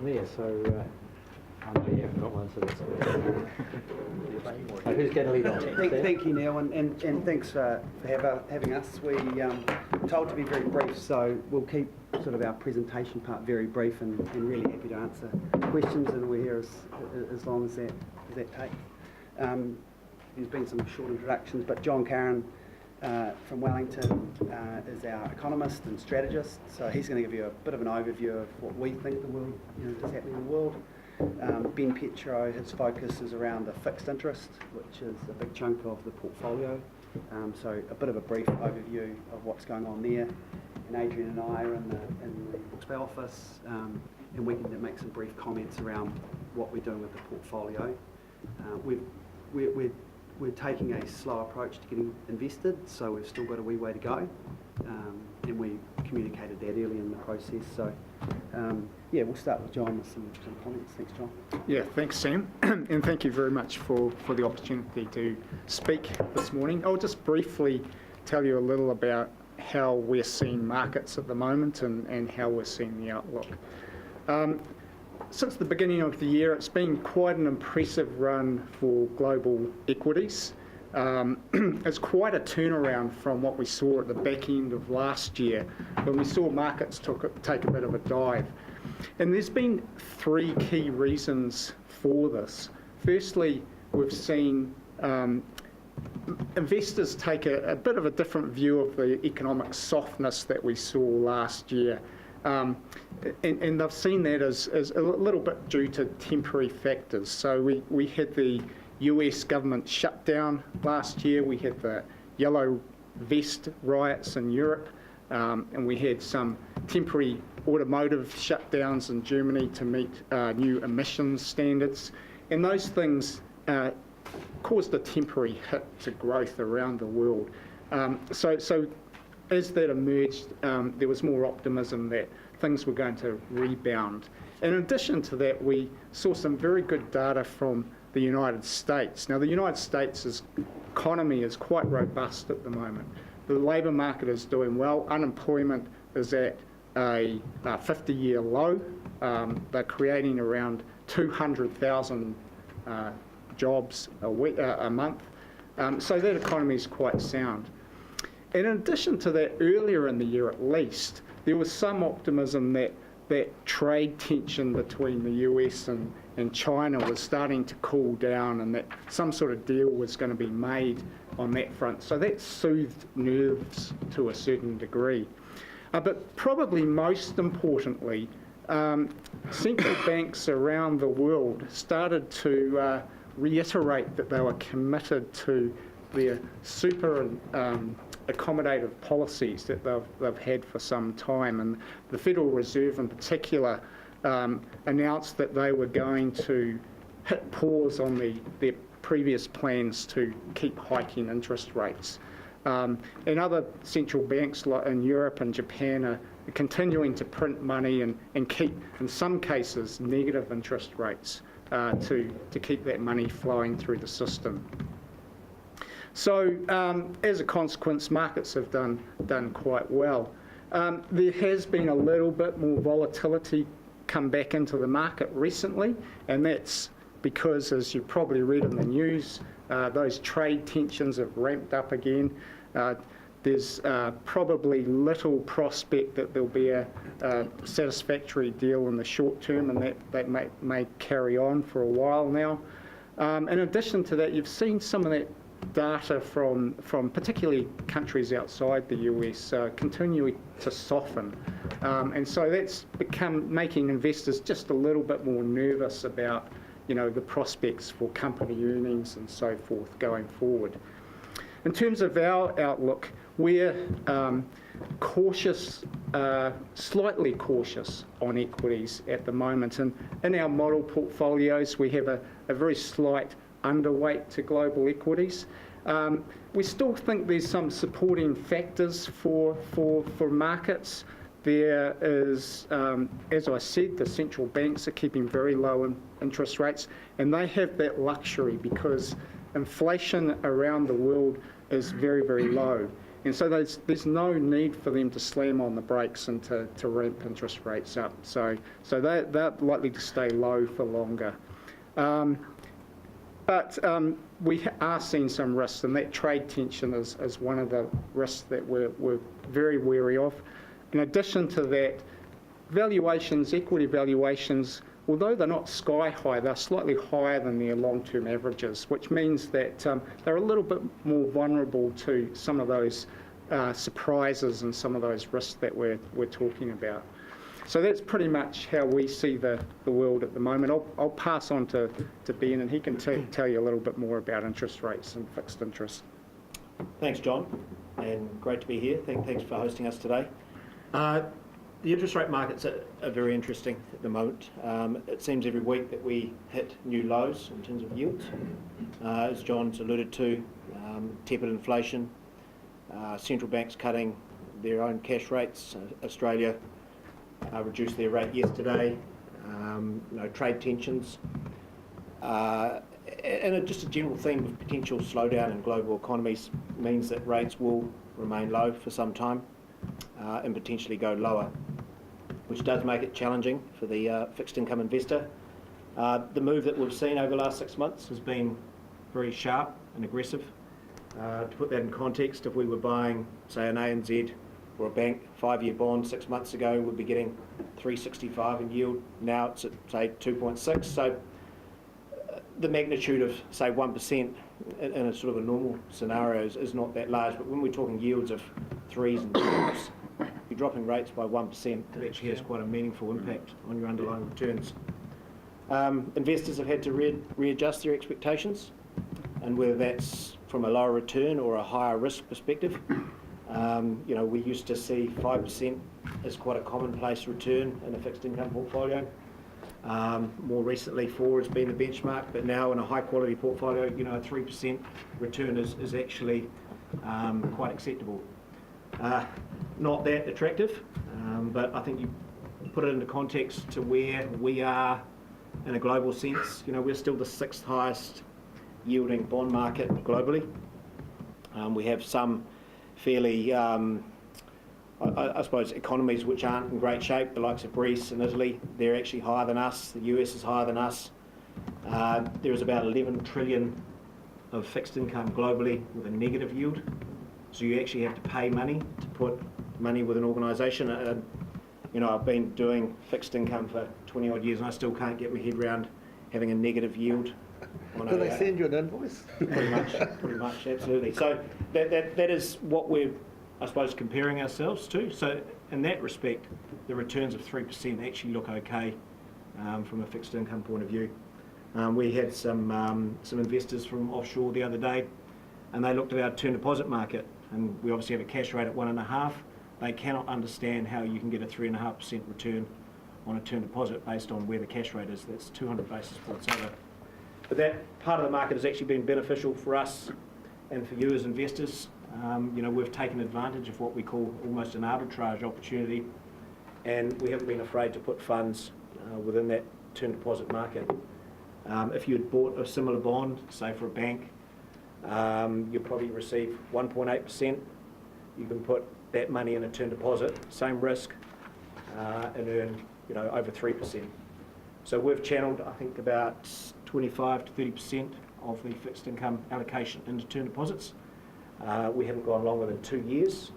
There, so I know you haven't got one, so that's good. Who's going to lead on? Thank you, Neil, and thanks for having us. We told to be very brief, so we'll keep sort of our presentation part very brief and really happy to answer questions, and we're here as long as that takes. There's been some short introductions, but John Curran from Wellington is our economist and strategist, so he's going to give you a bit of an overview of what we think the world is happening in the world. Ben Petro, his focus is around the fixed interest, which is a big chunk of the portfolio, so a bit of a brief overview of what's going on there. And Adrian and I are in the Booksby office, and we can make some brief comments around what we're doing with the portfolio. We're taking a slow approach to getting invested, so we've still got a wee way to go, and we communicated that early in the process. So yeah, we'll start with John with some comments. Thanks, John. Yeah, thanks, Sam, and thank you very much for the opportunity to speak this morning. I'll just briefly tell you a little about how we're seeing markets at the moment and how we're seeing the outlook. Since the beginning of the year, it's been quite an impressive run for global equities. It's quite a turnaround from what we saw at the back end of last year when we saw markets take a bit of a dive. And there's been three key reasons for this. Firstly, we've seen investors take a bit of a different view of the economic softness that we saw last year. And they've seen that as a little bit due to temporary factors. So we had the US government shutdown last year, we had the yellow vest riots in Europe, and we had some temporary automotive shutdowns in Germany to meet new emissions standards. And those things caused a temporary hit to growth around the world. So as that emerged, there was more optimism that things were going to rebound. In addition to that, we saw some very good data from the United States. Now, the United States' economy is quite robust at the moment. The labour market is doing well. Unemployment is at a 50-year low. They're creating around 200,000 jobs a month. So that economy is quite sound. And in addition to that, earlier in the year at least, there was some optimism that trade tension between the US and China was starting to cool down and that some sort of deal was going to be made on that front. So that soothed nerves to a certain degree. But probably most importantly, central banks around the world started to reiterate that they were committed to their super accommodative policies that they've had for some time, and the Federal Reserve in particular announced that they were going to hit pause on their previous plans to keep hiking interest rates. And other central banks like in Europe and Japan are continuing to print money and keep, in some cases, negative interest rates to keep that money flowing through the system. So as a consequence, markets have done quite well. There has been a little bit more volatility come back into the market recently, and that's because, as you've probably read in the news, those trade tensions have ramped up again. There's probably little prospect that there'll be a satisfactory deal in the short term, and that may carry on for a while now. In addition to that, you've seen some of that data from particularly countries outside the US continuing to soften, and so that's making investors just a little bit more nervous about the prospects for company earnings and so forth going forward. In terms of our outlook, we're cautious, slightly cautious on equities at the moment, and in our model portfolios we have a very slight underweight to global equities. We still think there's some supporting factors for markets. There is, as I said, the central banks are keeping very low interest rates, and they have that luxury because inflation around the world is very, very low. And so there's no need for them to slam on the brakes and to ramp interest rates up. So they're likely to stay low for longer. But we are seeing some risks, and that trade tension is one of the risks that we're very wary of. In addition to that, valuations, equity valuations, although they're not sky high, they're slightly higher than their long-term averages, which means that they're a little bit more vulnerable to some of those surprises and some of those risks that we're talking about. So that's pretty much how we see the world at the moment. I'll pass on to Ben, and he can tell you a little bit more about interest rates and fixed interest. Thanks, John, and great to be here. Thanks for hosting us today. The interest rate markets are very interesting at the moment. It seems every week that we hit new lows in terms of yields. As John's alluded to, tepid inflation, central banks cutting their own cash rates. Australia reduced their rate yesterday. Trade tensions, and just a general theme of potential slowdown in global economies means that rates will remain low for some time and potentially go lower, which does make it challenging for the fixed income investor. The move that we've seen over the last 6 months has been very sharp and aggressive. To put that in context, if we were buying, say, an ANZ or a bank 5-year bond 6 months ago, we'd be getting 365 in yield. Now it's at, say, 2.6. So the magnitude of, say, 1% in a sort of a normal scenario is not that large. But when we're talking yields of 3s and 2s, you're dropping rates by 1%. It actually has quite a meaningful impact on your underlying returns. Investors have had to readjust their expectations, and whether that's from a lower return or a higher risk perspective. We used to see 5% as quite a commonplace return in a fixed income portfolio. More recently, 4 has been the benchmark, but now in a high quality portfolio, a 3% return is actually quite acceptable. Not that attractive, but I think you put it into context to where we are in a global sense. We're still the 6th highest yielding bond market globally. We have some fairly, I suppose, economies which aren't in great shape, the likes of Greece and Italy. They're actually higher than us. The US is higher than us. There is about 11 trillion of fixed income globally with a negative yield. So you actually have to pay money to put money with an organisation. I've been doing fixed income for 20 odd years and I still can't get my head around having a negative yield. Do they send you an invoice? Pretty much, absolutely. So that is what we're, I suppose, comparing ourselves to. So in that respect, the returns of 3% actually look okay from a fixed income point of view. We had some investors from offshore the other day, and they looked at our term deposit market, and we obviously have a cash rate at 1.5. They cannot understand how you can get a 3.5% return on a term deposit based on where the cash rate is. That's 200 basis points over. But that part of the market has actually been beneficial for us and for you as investors. We've taken advantage of what we call almost an arbitrage opportunity, and we haven't been afraid to put funds within that term deposit market. If you had bought a similar bond, say for a bank, you'll probably receive 1.8%. You can put that money in a term deposit, same risk, and earn over 3%. So we've channeled, I think, about 25 to 30% of the fixed income allocation into term deposits. We haven't gone longer than 2 years.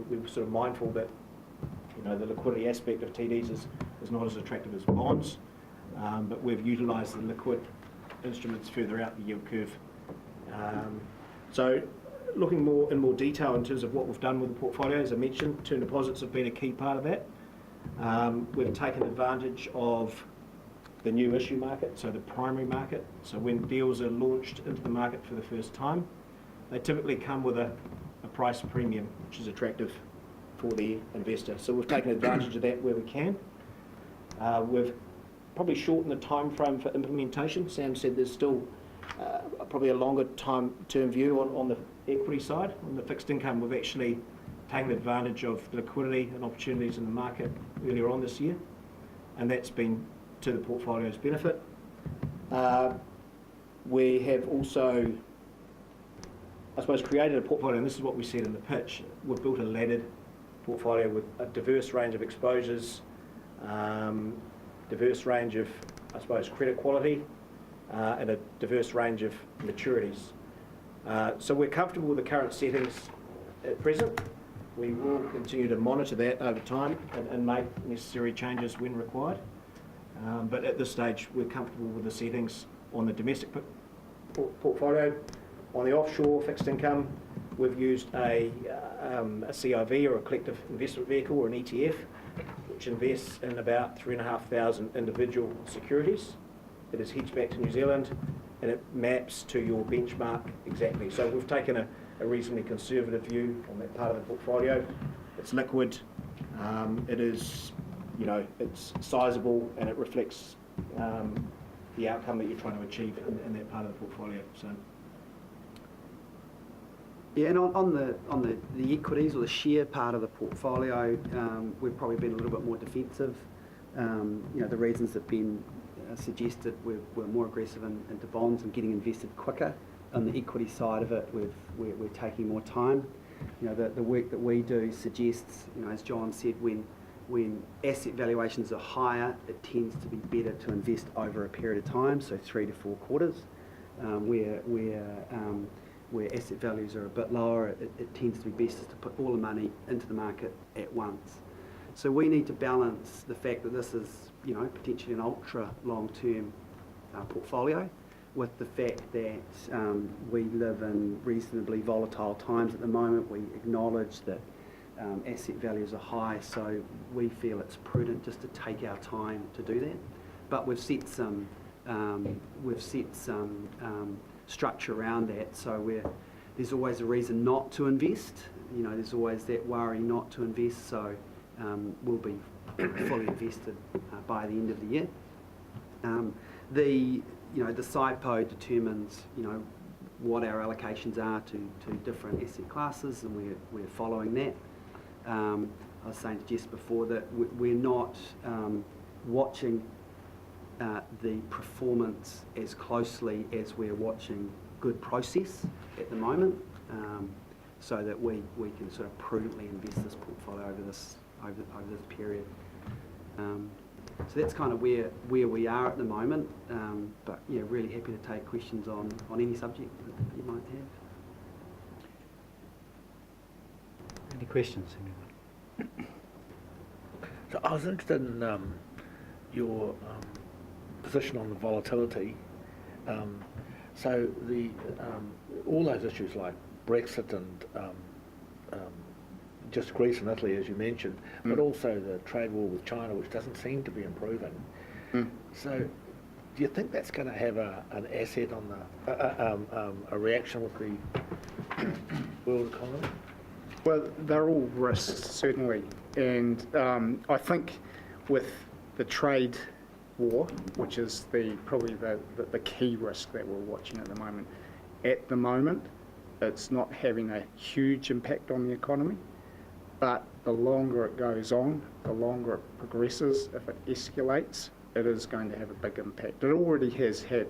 We're sort of mindful that the liquidity aspect of TDs is not as attractive as bonds, but we've utilised the liquid instruments further out the yield curve. So looking in more detail in terms of what we've done with the portfolio, as I mentioned, term deposits have been a key part of that. We've taken advantage of the new issue market, so the primary market. So when deals are launched into the market for the first time, they typically come with a price premium, which is attractive for the investor. So we've taken advantage of that where we can. We've probably shortened the time frame for implementation. Sam said there's still probably a longer term view on the equity side. On the fixed income, we've actually taken advantage of liquidity and opportunities in the market earlier on this year, and that's been to the portfolio's benefit. We have also I suppose, created a portfolio, and this is what we said in the pitch. We've built a laddered portfolio with a diverse range of exposures, diverse range of, I suppose, credit quality, and a diverse range of maturities. So we're comfortable with the current settings at present. We will continue to monitor that over time and make necessary changes when required. But at this stage, we're comfortable with the settings on the domestic portfolio. On the offshore fixed income, we've used a CIV, or a collective investment vehicle, or an ETF, which invests in about 3,500 individual securities. It is hedged back to New Zealand, and it maps to your benchmark exactly. So we've taken a reasonably conservative view on that part of the portfolio. It's liquid, it is, it's sizable, and it reflects the outcome that you're trying to achieve in that part of the portfolio. So. Yeah, and on the equities or the share part of the portfolio, we've probably been a little bit more defensive. The reasons that Ben suggested we're more aggressive into bonds and getting invested quicker. On the equity side of it, we're taking more time. The work that we do suggests, as John said, when asset valuations are higher, it tends to be better to invest over a period of time, so 3 to 4 quarters. Where asset values are a bit lower, it tends to be best to put all the money into the market at once. So we need to balance the fact that this is, potentially an ultra long-term portfolio, with the fact that we live in reasonably volatile times at the moment. We acknowledge that asset values are high, so we feel it's prudent just to take our time to do that. But we've set some structure around that, so there's always a reason not to invest. There's always that worry not to invest, so we'll be fully invested by the end of the year. The SIPO determines what our allocations are to different asset classes, and we're following that. I was saying to Jess before that we're not watching the performance as closely as we're watching good process at the moment, so that we can sort of prudently invest this portfolio over this period. So that's kind of where we are at the moment, but really happy to take questions on any subject that you might have. Any questions? So I was interested in your position on the volatility. So all those issues like Brexit and just Greece and Italy, as you mentioned, but also the trade war with China, which doesn't seem to be improving. So do you think that's going to have an asset on a reaction with the world economy? Well, they're all risks, certainly. And I think with the trade war, which is probably the key risk that we're watching at the moment, it's not having a huge impact on the economy. But the longer it goes on, the longer it progresses, if it escalates, it is going to have a big impact. It already has had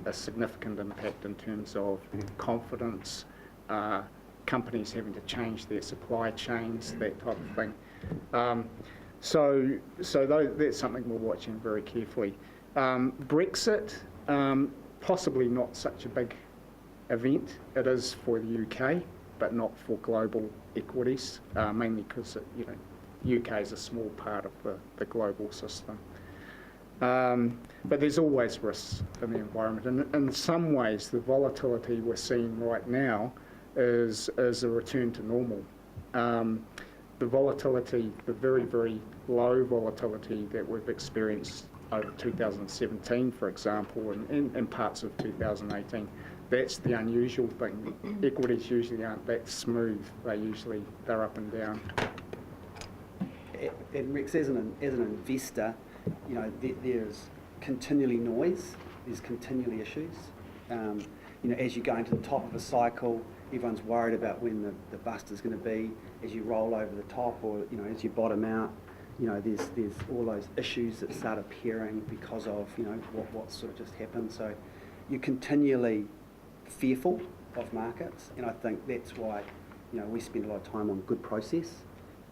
a significant impact in terms of confidence, companies having to change their supply chains, that type of thing. So that's something we're watching very carefully. Brexit, possibly not such a big event. It is for the UK, but not for global equities, mainly because UK is a small part of the global system. But there's always risks in the environment, and in some ways the volatility we're seeing right now is a return to normal. The volatility, the very, very low volatility that we've experienced over 2017, for example, and in parts of 2018, that's the unusual thing. Equities usually aren't that smooth. They're up and down. And Rex, as an investor, there's continually noise. There's continually issues. As you go into the top of a cycle, everyone's worried about when the bust is going to be. As you roll over the top, or as you bottom out, there's all those issues that start appearing because of what sort of just happened. So you're continually fearful of markets, and I think that's why, you know, we spend a lot of time on good process.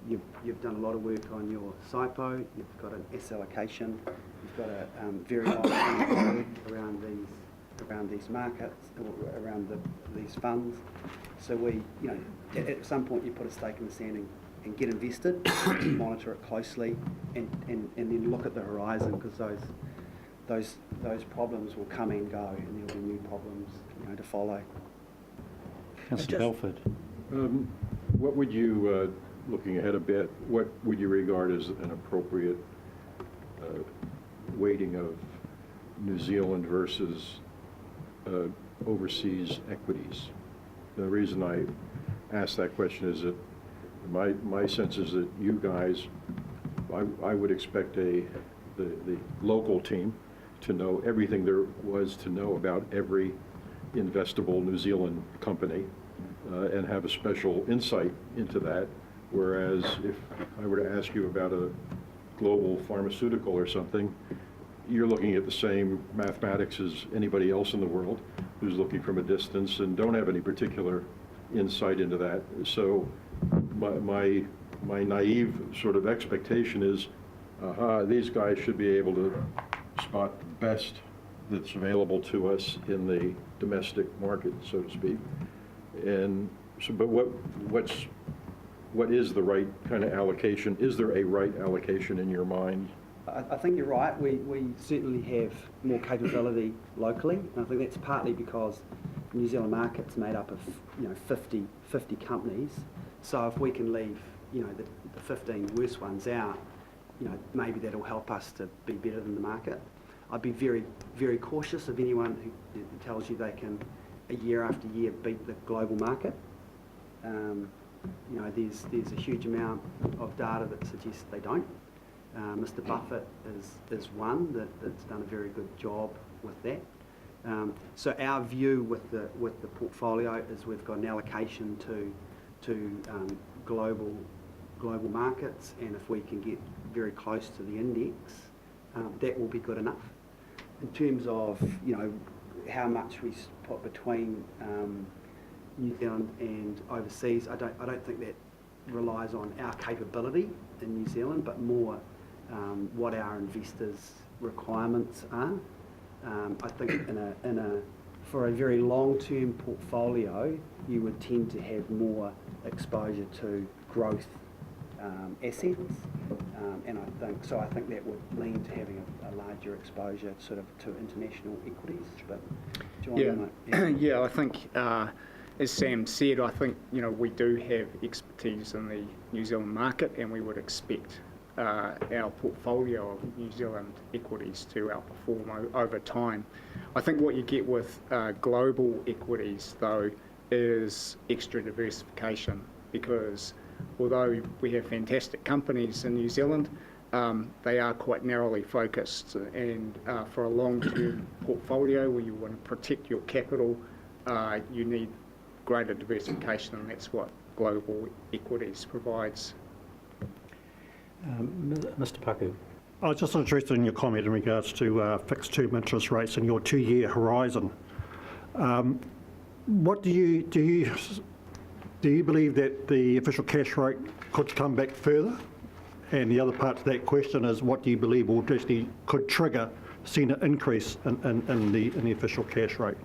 You've done a lot of work on your SIPO, you've got an S allocation, you've got a very long around these markets, or around these funds. So we, you know, at some point you put a stake in the sand and get invested, monitor it closely, and then look at the horizon, because those problems will come and go, and there'll be new problems, you know, to follow. Councillor Belford. What would you, looking ahead a bit, what would you regard as an appropriate weighting of New Zealand versus overseas equities? The reason I ask that question is that my sense is that you guys, I would expect the local team to know everything there was to know about every investable New Zealand company and have a special insight into that. Whereas if I were to ask you about a global pharmaceutical or something, you're looking at the same mathematics as anybody else in the world who's looking from a distance and don't have any particular insight into that. So my naive sort of expectation is, these guys should be able to spot the best that's available to us in the domestic market, so to speak. And so, but what is the right kind of allocation? Is there a right allocation in your mind? I think you're right. We certainly have more capability locally, and I think that's partly because the New Zealand market's made up of, you know, 50 companies. So if we can leave, you know, the 15 worst ones out, you know, maybe that'll help us to be better than the market. I'd be very, very cautious of anyone who tells you they can, year after year, beat the global market. You know, there's a huge amount of data that suggests they don't. Mr. Buffett is one that's done a very good job with that. So our view with the portfolio is we've got an allocation to global markets, and if we can get very close to the index, that will be good enough. In terms of, you know, how much we put between New Zealand and overseas, I don't think that relies on our capability in New Zealand, but more what our investors' requirements are. I think for a very long-term portfolio, you would tend to have more exposure to growth assets, and I think that would lean to having a larger exposure sort of to international equities. But do you want to Yeah, I think as Sam said, I think, you know, we do have expertise in the New Zealand market, and we would expect our portfolio of New Zealand equities to outperform over time. I think what you get with global equities, though, is extra diversification, because although we have fantastic companies in New Zealand, they are quite narrowly focused, and for a long-term portfolio where you want to protect your capital, you need greater diversification, and that's what global equities provides. Mr. Paku. I was just interested in your comment in regards to fixed term interest rates and your 2-year horizon. What do you believe that the official cash rate could come back further? And the other part to that question is, what do you believe will actually could trigger seeing an increase in the official cash rate?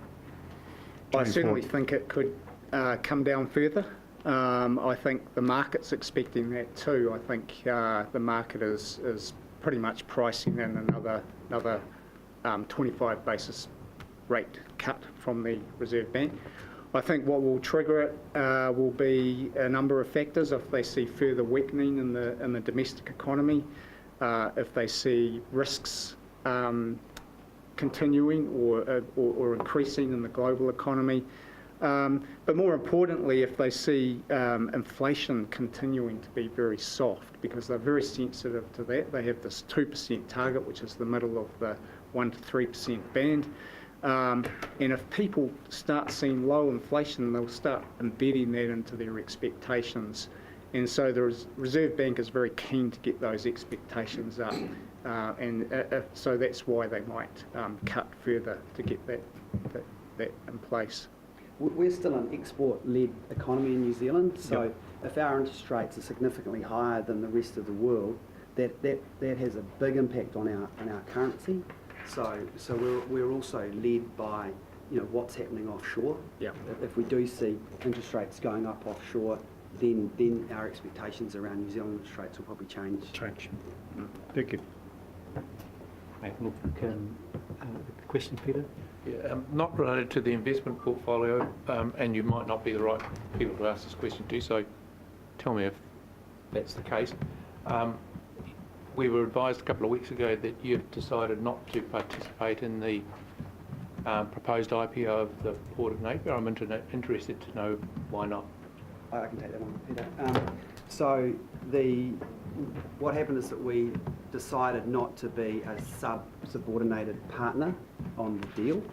I certainly think it could come down further. I think the market's expecting that too. I think the market is pretty much pricing in another 25 basis rate cut from the Reserve Bank. I think what will trigger it will be a number of factors. If they see further weakening in the domestic economy, if they see risks continuing or increasing in the global economy, but more importantly, if they see inflation continuing to be very soft, because they're very sensitive to that. They have this 2% target, which is the middle of the 1 to 3% band. And if people start seeing low inflation, they'll start embedding that into their expectations. And so the Reserve Bank is very keen to get those expectations up. So that's why they might cut further to get that in place. we're still an export-led economy in New Zealand, so Yep. if our interest rates are significantly higher than the rest of the world, that has a big impact on our currency. So we're also led by what's happening offshore. Yeah. If we do see interest rates going up offshore, then our expectations around New Zealand interest rates will probably change. Thank you. Look, question, Peter? Yeah, not related to the investment portfolio, and you might not be the right people to ask this question to, so tell me if that's the case. We were advised a couple of weeks ago that you've decided not to participate in the proposed IPO of the Port of Napier. I'm interested to know why not. I can take that one, Peter. So what happened is that we decided not to be a subordinated partner on the deal.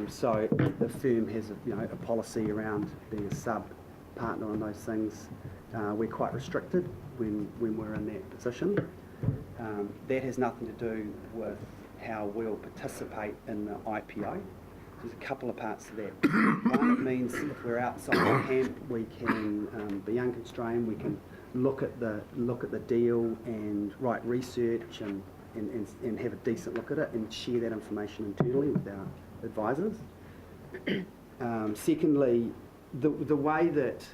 So the firm has a policy around being a sub-partner on those things. We're quite restricted when we're in that position. That has nothing to do with how we'll participate in the IPO. There's a couple of parts to that. One, it means if we're outside the camp, we can be unconstrained. We can look at the deal and write research and have a decent look at it and share that information internally with our advisors. Secondly, the way that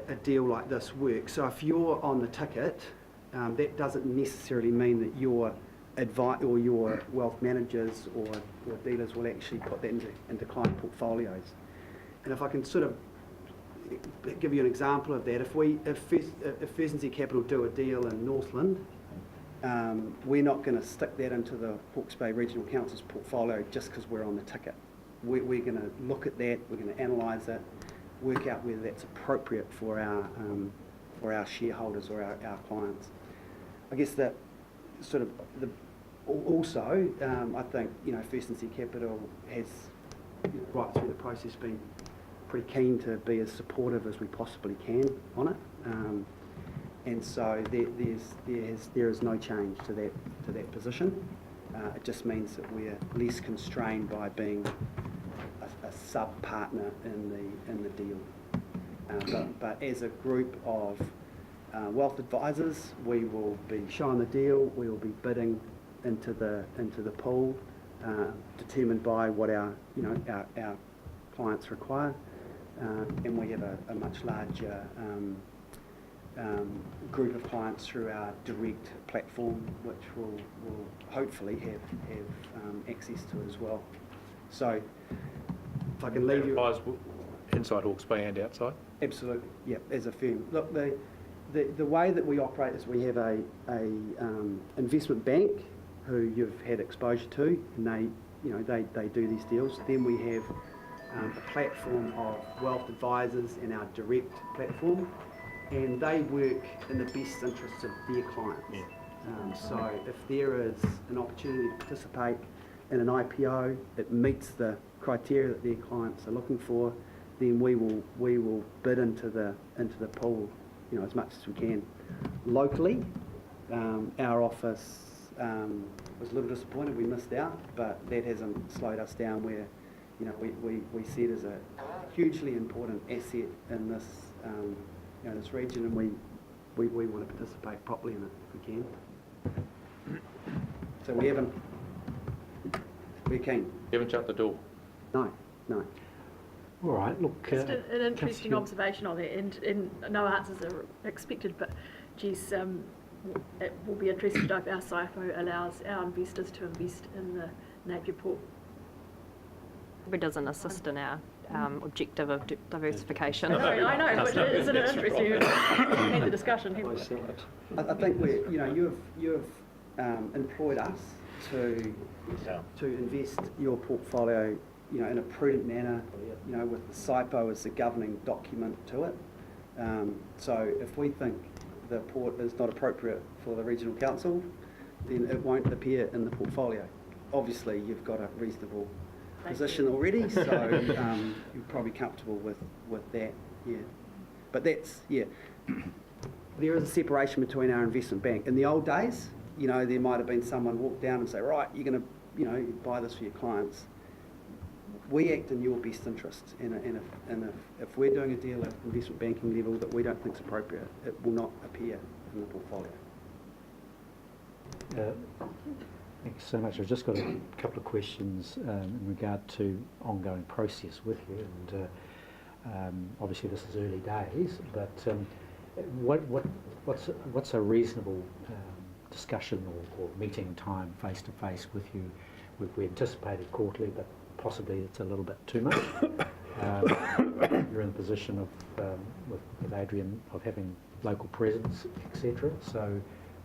a deal like this works. So if you're on the ticket, that doesn't necessarily mean that your your wealth managers or dealers will actually put that into client portfolios. And if I can sort of give you an example of that, if First Capital do a deal in Northland, we're not going to stick that into the Hawke's Bay Regional Council's portfolio just because we're on the ticket. We're going to look at that, we're going to analyse it, work out whether that's appropriate for our shareholders or our clients. I guess that sort of also, I think First Capital has right through the process been pretty keen to be as supportive as we possibly can on it, and so there is no change to that position. It just means that we're less constrained by being a sub-partner in the deal. But as a group of wealth advisors, we will be showing the deal. We will be bidding into the pool, determined by what our clients require, and we have a much larger group of clients through our direct platform, which will hopefully have access to as well. So if I can leave you Inside Hawke's Bay and outside? Absolutely, yeah, as a firm. Look, the way that we operate is we have a investment bank who you've had exposure to, and they do these deals. Then we have a platform of wealth advisors in our direct platform, and they work in the best interests of their clients. Yeah. So if there is an opportunity to participate in an IPO, it meets the criteria that their clients are looking for, then we will bid into the pool, as much as we can. Locally, our office was a little disappointed we missed out, but that hasn't slowed us down. Where we see it as a hugely important asset in this this region, and we want to participate properly in it if we can. So we're keen. You haven't shut the door? No. All right, look. Just an interesting observation on that, and no answers are expected, but geez, it will be interesting to know if our SIFO allows our investors to invest in the Napier Port. It doesn't assist in our objective of diversification. I know, but isn't it interesting? We've had the discussion, haven't we? I think you have employed us to invest your portfolio in a prudent manner, with the SIPO as the governing document to it. So if we think the port is not appropriate for the regional council, then it won't appear in the portfolio. Obviously, you've got a reasonable position already, so you're probably comfortable with that, yeah. But that's, yeah, there is a separation between our investment bank. In the old days, there might have been someone walk down and say, right, you're going to, buy this for your clients. we act in your best interest, and if we're doing a deal at investment banking level that we don't think is appropriate, it will not appear in the portfolio. Thanks so much. I've just got a couple of questions in regard to ongoing process with you, and obviously this is early days, but what's a reasonable discussion or meeting time face to face with you? We anticipated quarterly, but possibly it's a little bit too much. You're in the position of with Adrian of having local presence, etc. So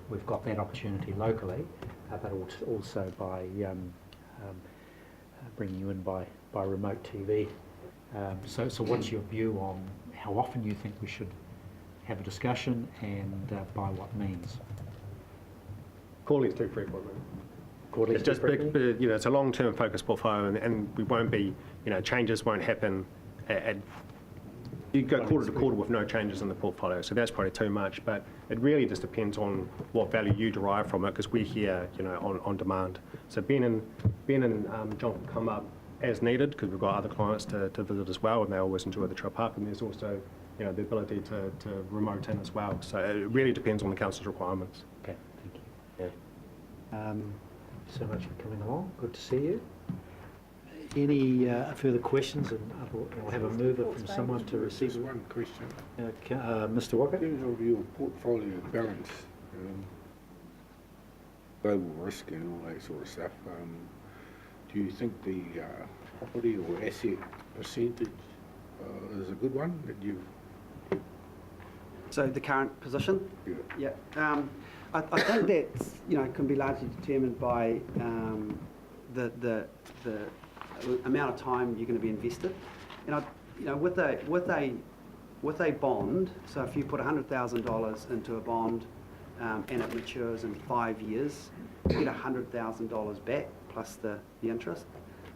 we've got that opportunity locally, but also by bringing you in by remote TV. So what's your view on how often you think we should have a discussion, and by what means? Quarterly is too frequent. Quarterly It's just big, it's a long-term focused portfolio, and we won't be, changes won't happen you go quarter to quarter with no changes in the portfolio, so that's probably too much, but it really just depends on what value you derive from it, because we're here, on demand. So Ben and John can come up as needed, because we've got other clients to visit as well, and they always enjoy the trip up, and there's also, the ability to remote in as well. So it really depends on the council's requirements. Okay, thank you. Thank you so much for coming along. Good to see you. Any further questions? And I'll have a mover from someone to receive. Just one question. Mr. Walker? In terms of your portfolio balance, global risk and all that sort of stuff, do you think the property or asset percentage is a good one that you've... So the current position? Yeah. Yeah. I think that's, can be largely determined by the amount of time you're going to be invested. And with a bond, so if you put $100,000 into a bond and it matures in 5 years, you get $100,000 back plus the interest.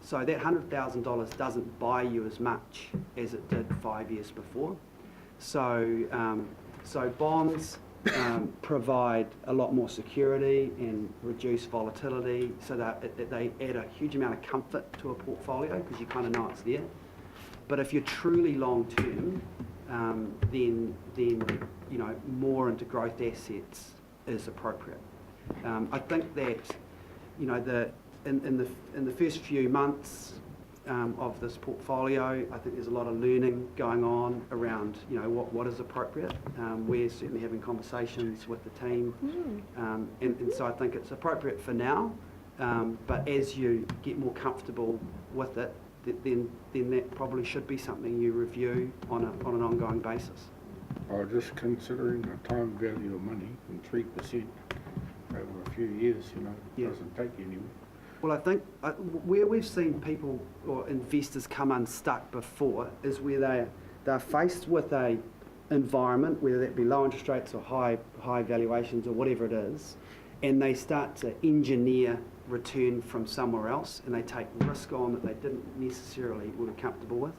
So that $100,000 doesn't buy you as much as it did 5 years before. So bonds provide a lot more security and reduce volatility, so that they add a huge amount of comfort to a portfolio, because you kind of know it's there. But if you're truly long term, then more into growth assets is appropriate. I think that in the first few months of this portfolio, I think there's a lot of learning going on around what is appropriate. We're certainly having conversations with the team, and so I think it's appropriate for now. But as you get more comfortable with it, then that probably should be something you review on an ongoing basis. Or just considering the time value of money and 3% over a few years, Yeah. doesn't take you anywhere. Well, I think where we've seen people or investors come unstuck before is where they're faced with a environment, whether that be low interest rates or high valuations or whatever it is, and they start to engineer return from somewhere else, and they take risk on that they didn't necessarily were comfortable with.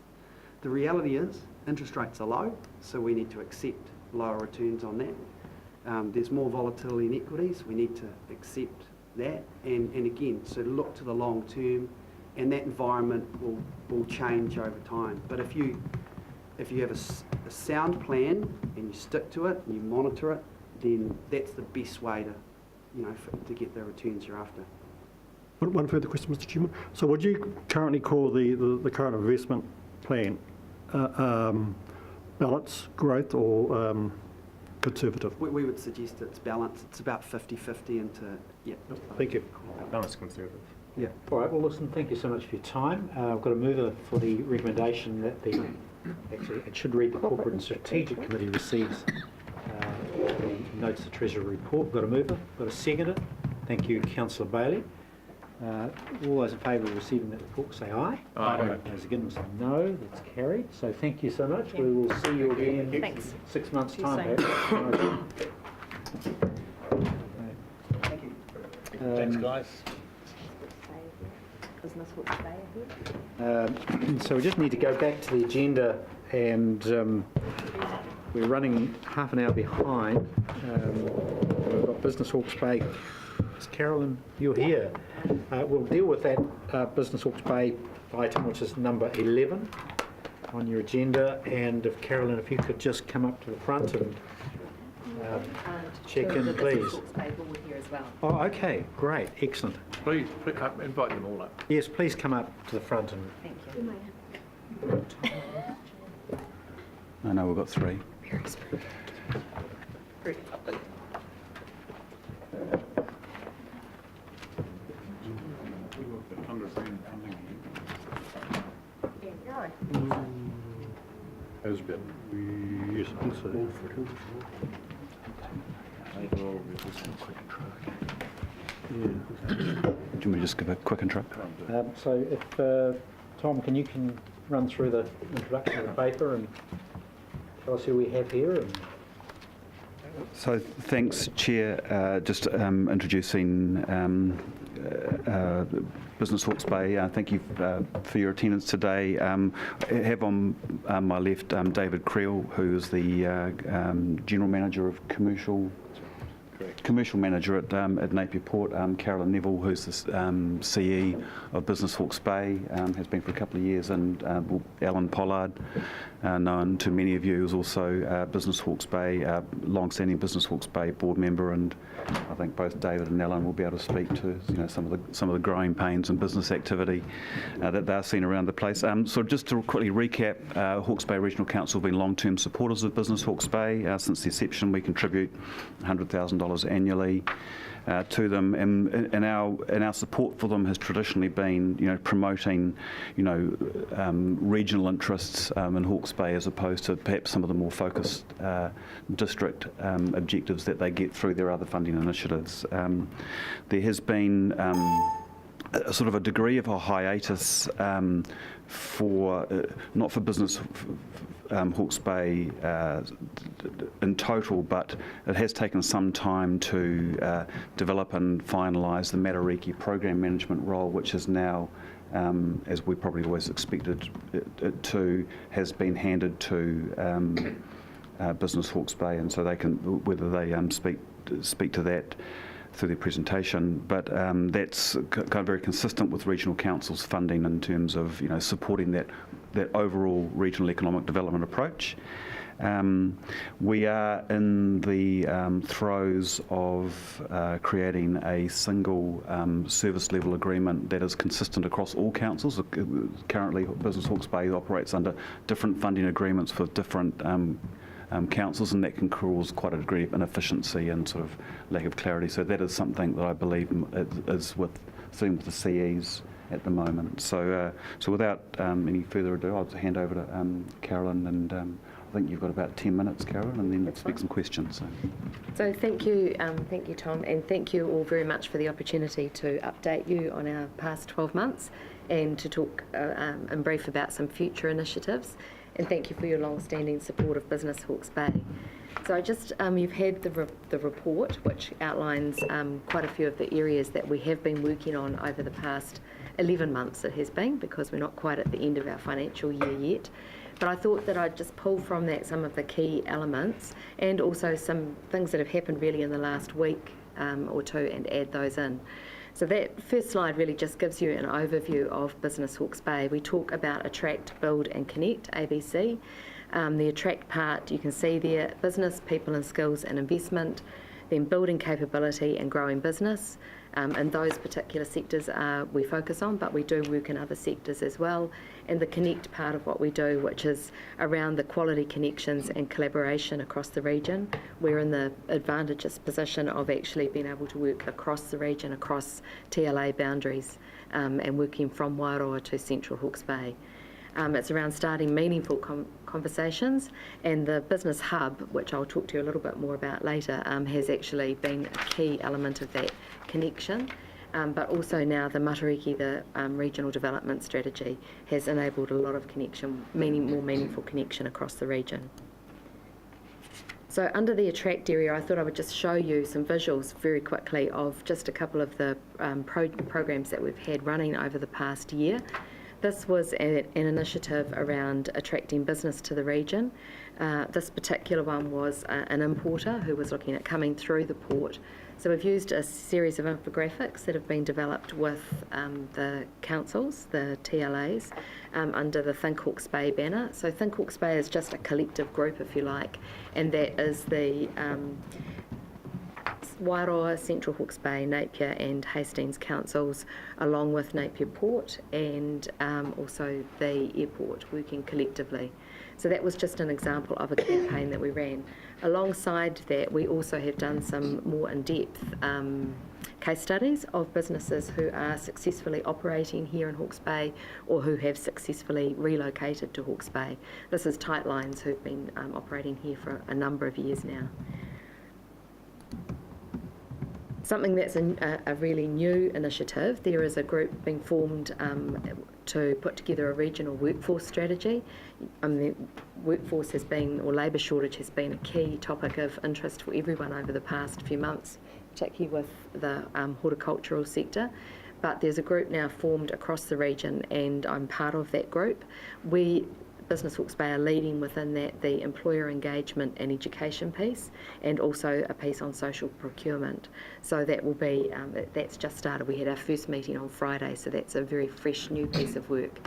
The reality is interest rates are low, so we need to accept lower returns on that. There's more volatility in equities. We need to accept that, and again, so look to the long term, and that environment will change over time. But if you have a sound plan and you stick to it and you monitor it, then that's the best way to get the returns you're after. One further question, Mr. Chairman. So would you currently call the current investment plan balance, growth, or conservative? We would suggest it's balanced. It's about 50-50 into, yeah. Thank you. Balance conservative. Yeah. All right, well, listen, thank you so much for your time. I've got a mover for the recommendation that actually, it should read the Corporate and Strategic Committee receives the notes of the Treasury Report. Got a mover, got a seconder. Thank you, Councillor Bailey. All those in favour of receiving that report say aye. Aye. Those against say no. That's carried. So thank you so much. We will see you again Thanks. 6 months' See you time. soon. Thank you. Thanks, guys. Business will stay ahead. So we just need to go back to the agenda, and we're running half an hour behind. We've got Business Hawke's Bay Is Carolyn, you're here. We'll deal with that Business Hawke's Bay item, which is number 11 on your agenda. And if Carolyn, if you could just come up to the front and check in, please. Here as well. Oh, okay, great, excellent. Please, invite them all up. Yes, please come up to the front and Thank you. I know we've got 3. Very smooth. Very lovely. Has been. Yes, I think so. Do you want me to just give a quick intro? so if Tom, can you run through the introduction of the paper and tell us who we have here? And So thanks, Chair. Just introducing Business Hawke's Bay. Thank you for your attendance today. I have on my left David Creel, who is the General Manager of Commercial Manager at Napier Port. Carolyn Neville, who's the CE of Business Hawke's Bay, has been for a couple of years, and Alan Pollard, known to many of you, is also Business Hawke's Bay, long-standing Business Hawke's Bay board member, and I think both David and Alan will be able to speak to some of the growing pains and business activity that they're seeing around the place. So just to quickly recap, Hawke's Bay Regional Council have been long-term supporters of Business Hawke's Bay. Since the inception, we contribute $100,000 annually to them, and our support for them has traditionally been, promoting, regional interests in Hawke's Bay, as opposed to perhaps some of the more focused district objectives that they get through their other funding initiatives. There has been sort of a degree of a hiatus for not for Business Hawke's Bay in total, but it has taken some time to develop and finalise the Matariki program management role, which is now, as we probably always expected it to, has been handed to Business Hawke's Bay, and so they can, whether they speak to that through their presentation, but that's kind of very consistent with regional council's funding in terms of supporting that overall regional economic development approach. We are in the throes of creating a single service level agreement that is consistent across all councils. Currently, Business Hawke's Bay operates under different funding agreements for different councils, and that can cause quite a degree of inefficiency and sort of lack of clarity. So that is something that I believe is seen with the CEs at the moment. So without any further ado, I'll hand over to Carolyn, and I think you've got about 10 minutes, Carolyn, and then expect some questions. So thank you, Tom, and thank you all very much for the opportunity to update you on our past 12 months and to talk in brief about some future initiatives. And thank you for your long-standing support of Business Hawke's Bay. So you've had the report, which outlines quite a few of the areas that we have been working on over the past 11 months it has been, because we're not quite at the end of our financial year yet. But I thought that I'd just pull from that some of the key elements and also some things that have happened really in the last week or two, and add those in. So that first slide really just gives you an overview of Business Hawke's Bay. We talk about Attract, Build and Connect, ABC. The Attract part, you can see there, business, people and skills and investment, then building capability and growing business. And those particular sectors we focus on, but we do work in other sectors as well. And the Connect part of what we do, which is around the quality connections and collaboration across the region. We're in the advantageous position of actually being able to work across the region, across TLA boundaries, and working from Wairoa to Central Hawke's Bay. It's around starting meaningful conversations, and the business hub, which I'll talk to you a little bit more about later, has actually been a key element of that connection. But also now the Matariki, the regional development strategy, has enabled a lot of connection, more meaningful connection across the region. So under the Attract area, I thought I would just show you some visuals very quickly of just a couple of the programs that we've had running over the past year. This was an initiative around attracting business to the region. This particular one was an importer who was looking at coming through the port So we've used a series of infographics that have been developed with the councils, the TLAs, under the Think Hawke's Bay banner. So Think Hawke's Bay is just a collective group, if you like, and that is the Wairoa, Central Hawke's Bay, Napier and Hastings councils, along with Napier Port and also the airport, working collectively. So that was just an example of a campaign that we ran. Alongside that, we also have done some more in-depth case studies of businesses who are successfully operating here in Hawke's Bay or who have successfully relocated to Hawke's Bay. This is Tight Lines, who've been operating here for a number of years now. Something that's a really new initiative, there is a group being formed to put together a regional workforce strategy. The workforce has been, or labour shortage has been, a key topic of interest for everyone over the past few months, particularly with the horticultural sector. But there's a group now formed across the region, and I'm part of that group. We, Business Hawke's Bay, are leading within that the employer engagement and education piece, and also a piece on social procurement. So that will be, that's just started. We had our first meeting on Friday, so that's a very fresh new piece of work.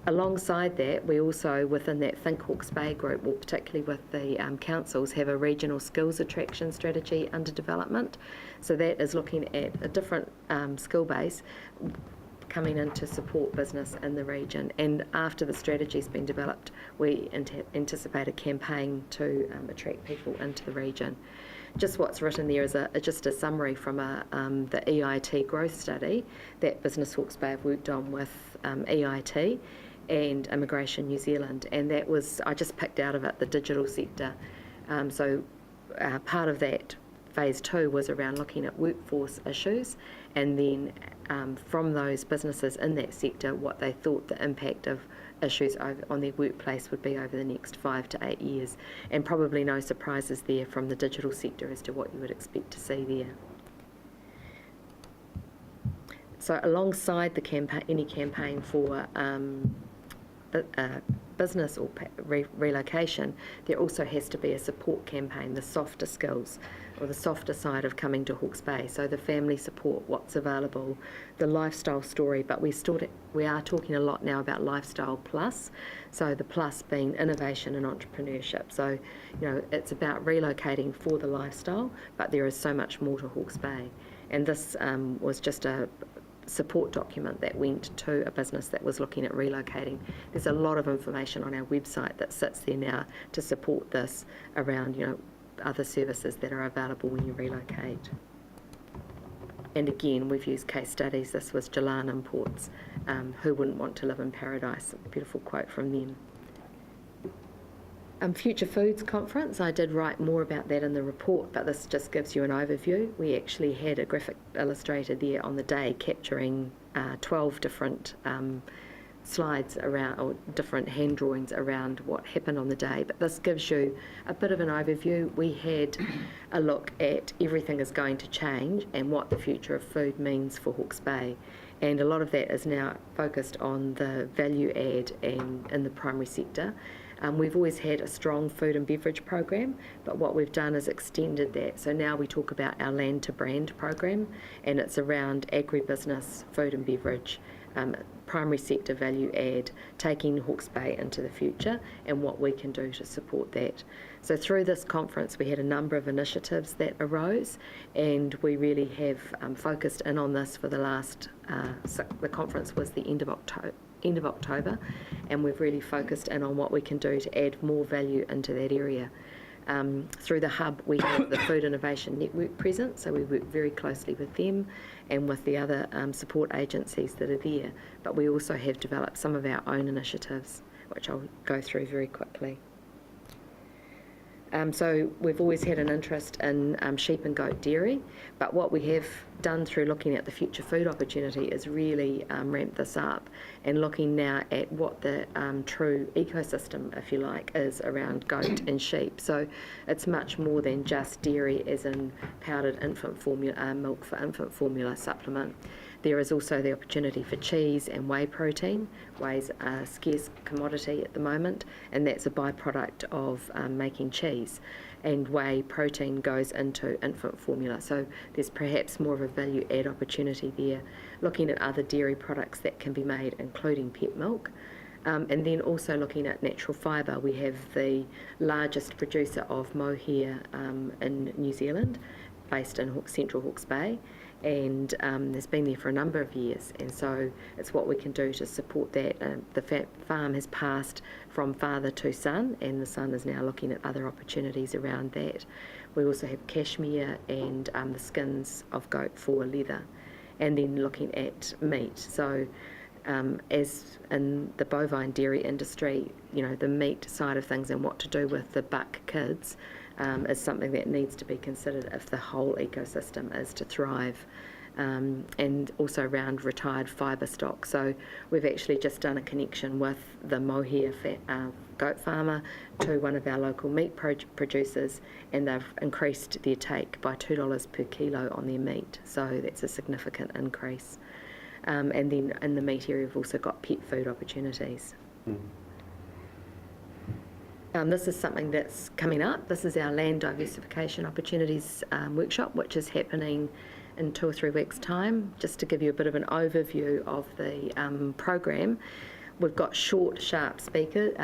Alongside that, we also, within that Think Hawke's Bay group, or particularly with the councils, have a regional skills attraction strategy under development. So that is looking at a different skill base coming in to support business in the region. And after the strategy's been developed, we anticipate a campaign to attract people into the region. Just what's written there is just a summary from the EIT growth study that Business Hawke's Bay have worked on with EIT and Immigration New Zealand, and that was, I just picked out of it the digital sector. So part of that phase 2 was around looking at workforce issues, and then from those businesses in that sector, what they thought the impact of issues on their workplace would be over the next 5 to 8 years. And probably no surprises there from the digital sector as to what you would expect to see there. So alongside the any campaign for business or relocation, there also has to be a support campaign, the softer skills, or the softer side of coming to Hawke's Bay. So the family support, what's available, the lifestyle story, but we are talking a lot now about lifestyle plus, so the plus being innovation and entrepreneurship. So, you know, it's about relocating for the lifestyle, but there is so much more to Hawke's Bay. And this was just a support document that went to a business that was looking at relocating. There's a lot of information on our website that sits there now to support this around, you know, other services that are available when you relocate. And again, we've used case studies. This was Jalan Imports, who wouldn't want to live in paradise? A beautiful quote from them. Future Foods Conference, I did write more about that in the report, but this just gives you an overview. We actually had a graphic illustrator there on the day capturing 12 different slides around, or different hand drawings around what happened on the day, but this gives you a bit of an overview. We had a look at everything is going to change and what the future of food means for Hawke's Bay, and a lot of that is now focused on the value add and in the primary sector. We've always had a strong food and beverage program, but what we've done is extended that. So now we talk about our land to brand program, and it's around agribusiness, food and beverage, primary sector value add, taking Hawke's Bay into the future and what we can do to support that. So through this conference we had a number of initiatives that arose, and we really have focused in on this for the last, the conference was the end of October, and we've really focused in on what we can do to add more value into that area. Through the hub we have the Food Innovation Network present, so we work very closely with them and with the other support agencies that are there, but we also have developed some of our own initiatives, which I'll go through very quickly. So we've always had an interest in sheep and goat dairy, but what we have done through looking at the future food opportunity is really ramp this up and looking now at what the true ecosystem, if you like, is around goat and sheep. So it's much more than just dairy as in powdered infant formula, milk for infant formula supplement. There is also the opportunity for cheese and whey protein. Whey's a scarce commodity at the moment, and that's a byproduct of making cheese. and whey protein goes into infant formula. So there's perhaps more of a value add opportunity there, looking at other dairy products that can be made, including pet milk. And then also looking at natural fibre. We have the largest producer of mohair in New Zealand, based in Central Hawke's Bay, and has been there for a number of years, and so it's what we can do to support that. The farm has passed from father to son, and the son is now looking at other opportunities around that. We also have cashmere and the skins of goat for leather, and then looking at meat. So as in the bovine dairy industry, the meat side of things and what to do with the buck kids is something that needs to be considered if the whole ecosystem is to thrive, and also around retired fibre stock. So we've actually just done a connection with the mohair goat farmer to one of our local meat producers, and they've increased their take by $2 per kilo on their meat, so that's a significant increase. And then in the meat area we've also got pet food opportunities. This is something that's coming up. This is our Land Diversification Opportunities workshop, which is happening in 2 or 3 weeks' time. Just to give you a bit of an overview of the program, we've got short, sharp speaker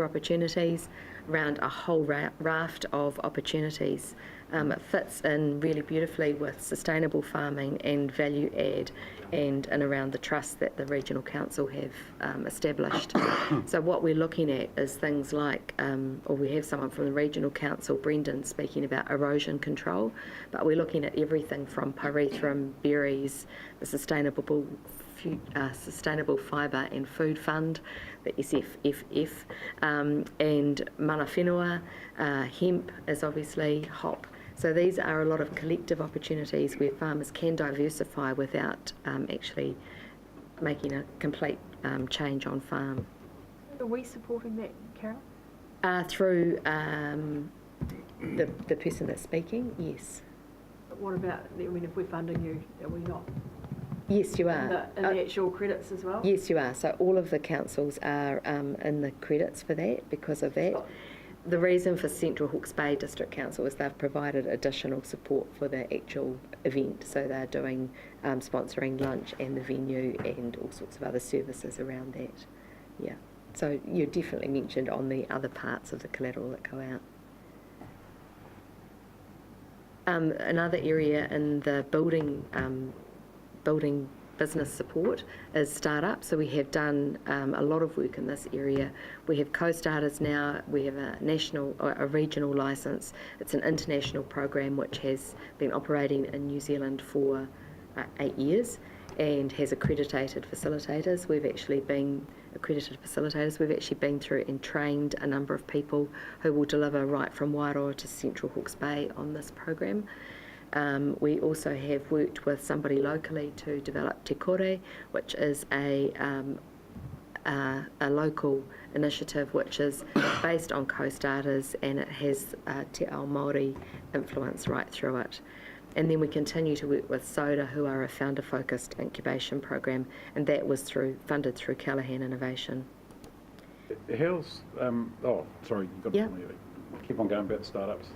opportunities around a whole raft of opportunities. It fits in really beautifully with sustainable farming and value add, and around the trust that the Regional Council have established. So what we're looking at is things like, or we have someone from the Regional Council, Brendan, speaking about erosion control, but we're looking at everything from pyrethrum, berries, the Sustainable Fibre and Food Fund, the SFFF, and mana whenua, hemp is obviously hop. So these are a lot of collective opportunities where farmers can diversify without actually making a complete change on farm. Are we supporting that, Carol? Through the person that's speaking, yes. But what about, if we're funding you, are we not? Yes, you are. In the actual credits as well? Yes, you are. So all of the councils are in the credits for that because of that. The reason for Central Hawke's Bay District Council is they've provided additional support for the actual event. So they're doing sponsoring lunch and the venue and all sorts of other services around that. Yeah. So you're definitely mentioned on the other parts of the collateral that go out. Another area in the building business support is startup. So we have done a lot of work in this area. We have co-starters now. We have a regional licence. It's an international program which has been operating in New Zealand for 8 years and has accredited facilitators. We've actually been through and trained a number of people who will deliver right from Wairoa to Central Hawke's Bay on this program. We also have worked with somebody locally to develop Te Kore, which is a local initiative which is based on co-starters, and it has Te Ao Māori influence right through it. And then we continue to work with SODA, who are a founder-focused incubation program, and that was funded through Callaghan Innovation. How's, sorry, you've got Yeah. keep on going about startups.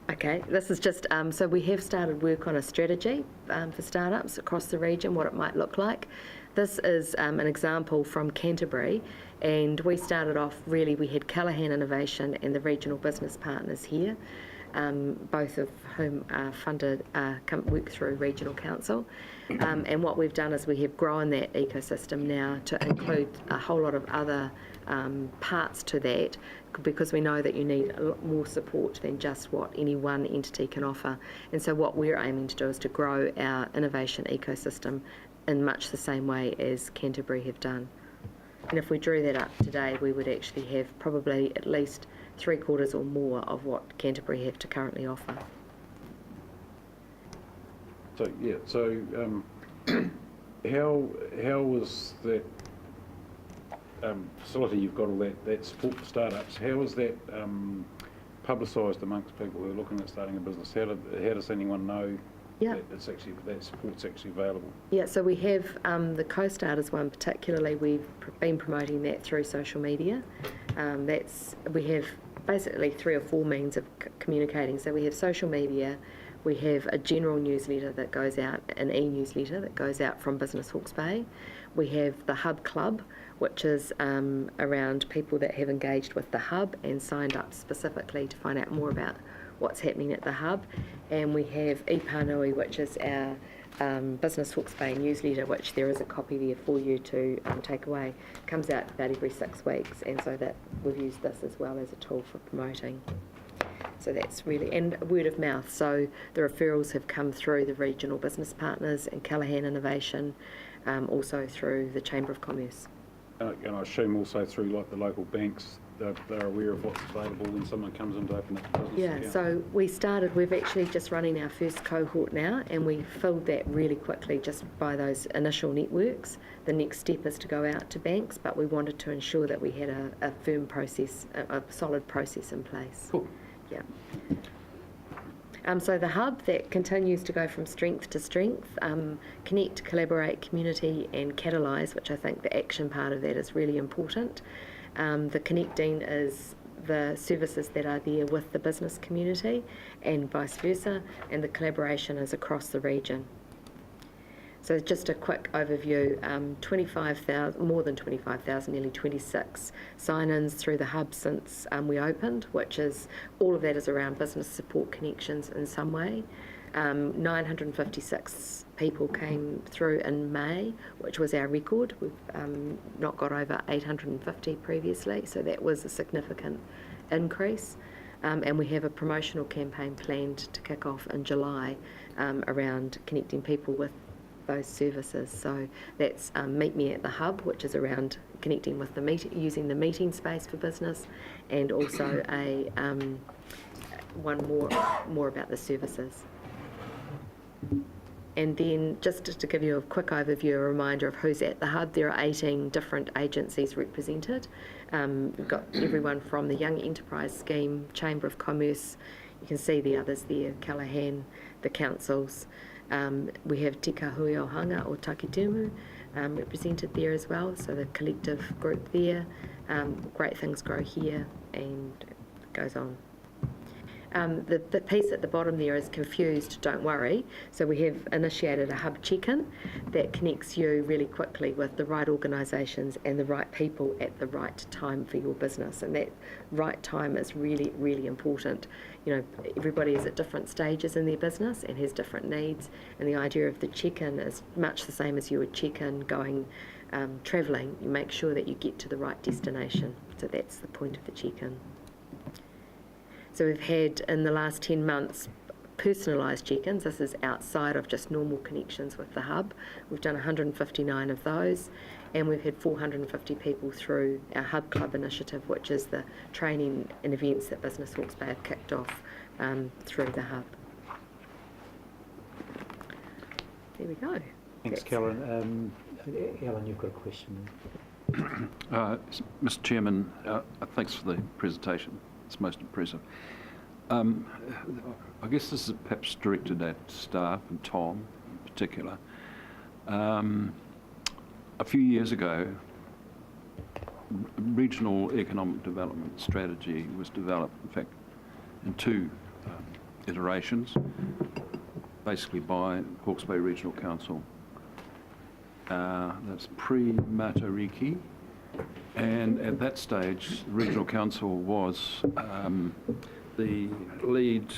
Okay, this is just, so we have started work on a strategy for startups across the region, what it might look like. This is an example from Canterbury, and we started off really, we had Callaghan Innovation and the regional business partners here, both of whom are funded, work through Regional Council. And what we've done is we have grown that ecosystem now to include a whole lot of other parts to that, because we know that you need a lot more support than just what any one entity can offer. And so what we're aiming to do is to grow our innovation ecosystem in much the same way as Canterbury have done. And if we drew that up today, we would actually have probably at least 3/4 or more of what Canterbury have to currently offer. So how was that facility you've got all that support for startups? How is that publicised amongst people who are looking at starting a business? How does anyone know that support's actually available? Yeah, so we have the co-starters one particularly. We've been promoting that through social media. We have basically 3 or 4 means of communicating. So we have social media, we have a general newsletter that goes out, an e-newsletter that goes out from Business Hawke's Bay. We have the Hub Club, which is around people that have engaged with the Hub and signed up specifically to find out more about what's happening at the Hub. And we have Ipanui, which is our Business Hawke's Bay newsletter, which there is a copy there for you to take away. Comes out about every 6 weeks, and so that we've used this as well as a tool for promoting. So that's really, and word of mouth. So the referrals have come through the regional business partners and Callaghan Innovation, also through the Chamber of Commerce. And I assume also through like the local banks, they're aware of what's available when someone comes in to open up a business account. So we're actually just running our first cohort now, and we filled that really quickly just by those initial networks. The next step is to go out to banks, but we wanted to ensure that we had a firm process, a solid process in place. Cool. Yeah. So the hub, that continues to go from strength to strength, connect, collaborate, community and catalyse, which I think the action part of that is really important. The connecting is the services that are there with the business community and vice versa, and the collaboration is across the region. So just a quick overview, 25,000, more than 25,000, nearly 26 sign-ins through the hub since we opened, which is, all of that is around business support connections in some way. 956 people came through in May, which was our record. We've not got over 850 previously, so that was a significant increase. And we have a promotional campaign planned to kick off in July around connecting people with those services. So that's Meet Me at the Hub, which is around connecting with using the meeting space for business, and also a one more about the services. And then just to give you a quick overview, a reminder of who's at the Hub, there are 18 different agencies represented. We've got everyone from the Young Enterprise Scheme, Chamber of Commerce, you can see the others there, Callaghan, the councils. We have Te Kahui Ohanga or Takitemu represented there as well, so the collective group there. Great Things Grow Here, and it goes on. The piece at the bottom there is confused, don't worry. So we have initiated a hub check-in that connects you really quickly with the right organisations and the right people at the right time for your business. And that right time is really, really important. You know, everybody is at different stages in their business and has different needs. And the idea of the check-in is much the same as you would check in going travelling. You make sure that you get to the right destination. So that's the point of the check-in. So we've had, in the last 10 months, personalised check-ins. This is outside of just normal connections with the hub. We've done 159 of those, and we've had 450 people through our Hub Club initiative, which is the training and events that Business Hawke's Bay have kicked off through the hub. There we go. Thanks, Karen. Alan, you've got a question. Mr. Chairman, thanks for the presentation. It's most impressive. I guess this is perhaps directed at staff and Tom in particular. A few years ago, regional economic development strategy was developed, in fact, in 2 iterations, basically by Hawke's Bay Regional Council. That's pre-Matariki. And at that stage, the Regional Council was the lead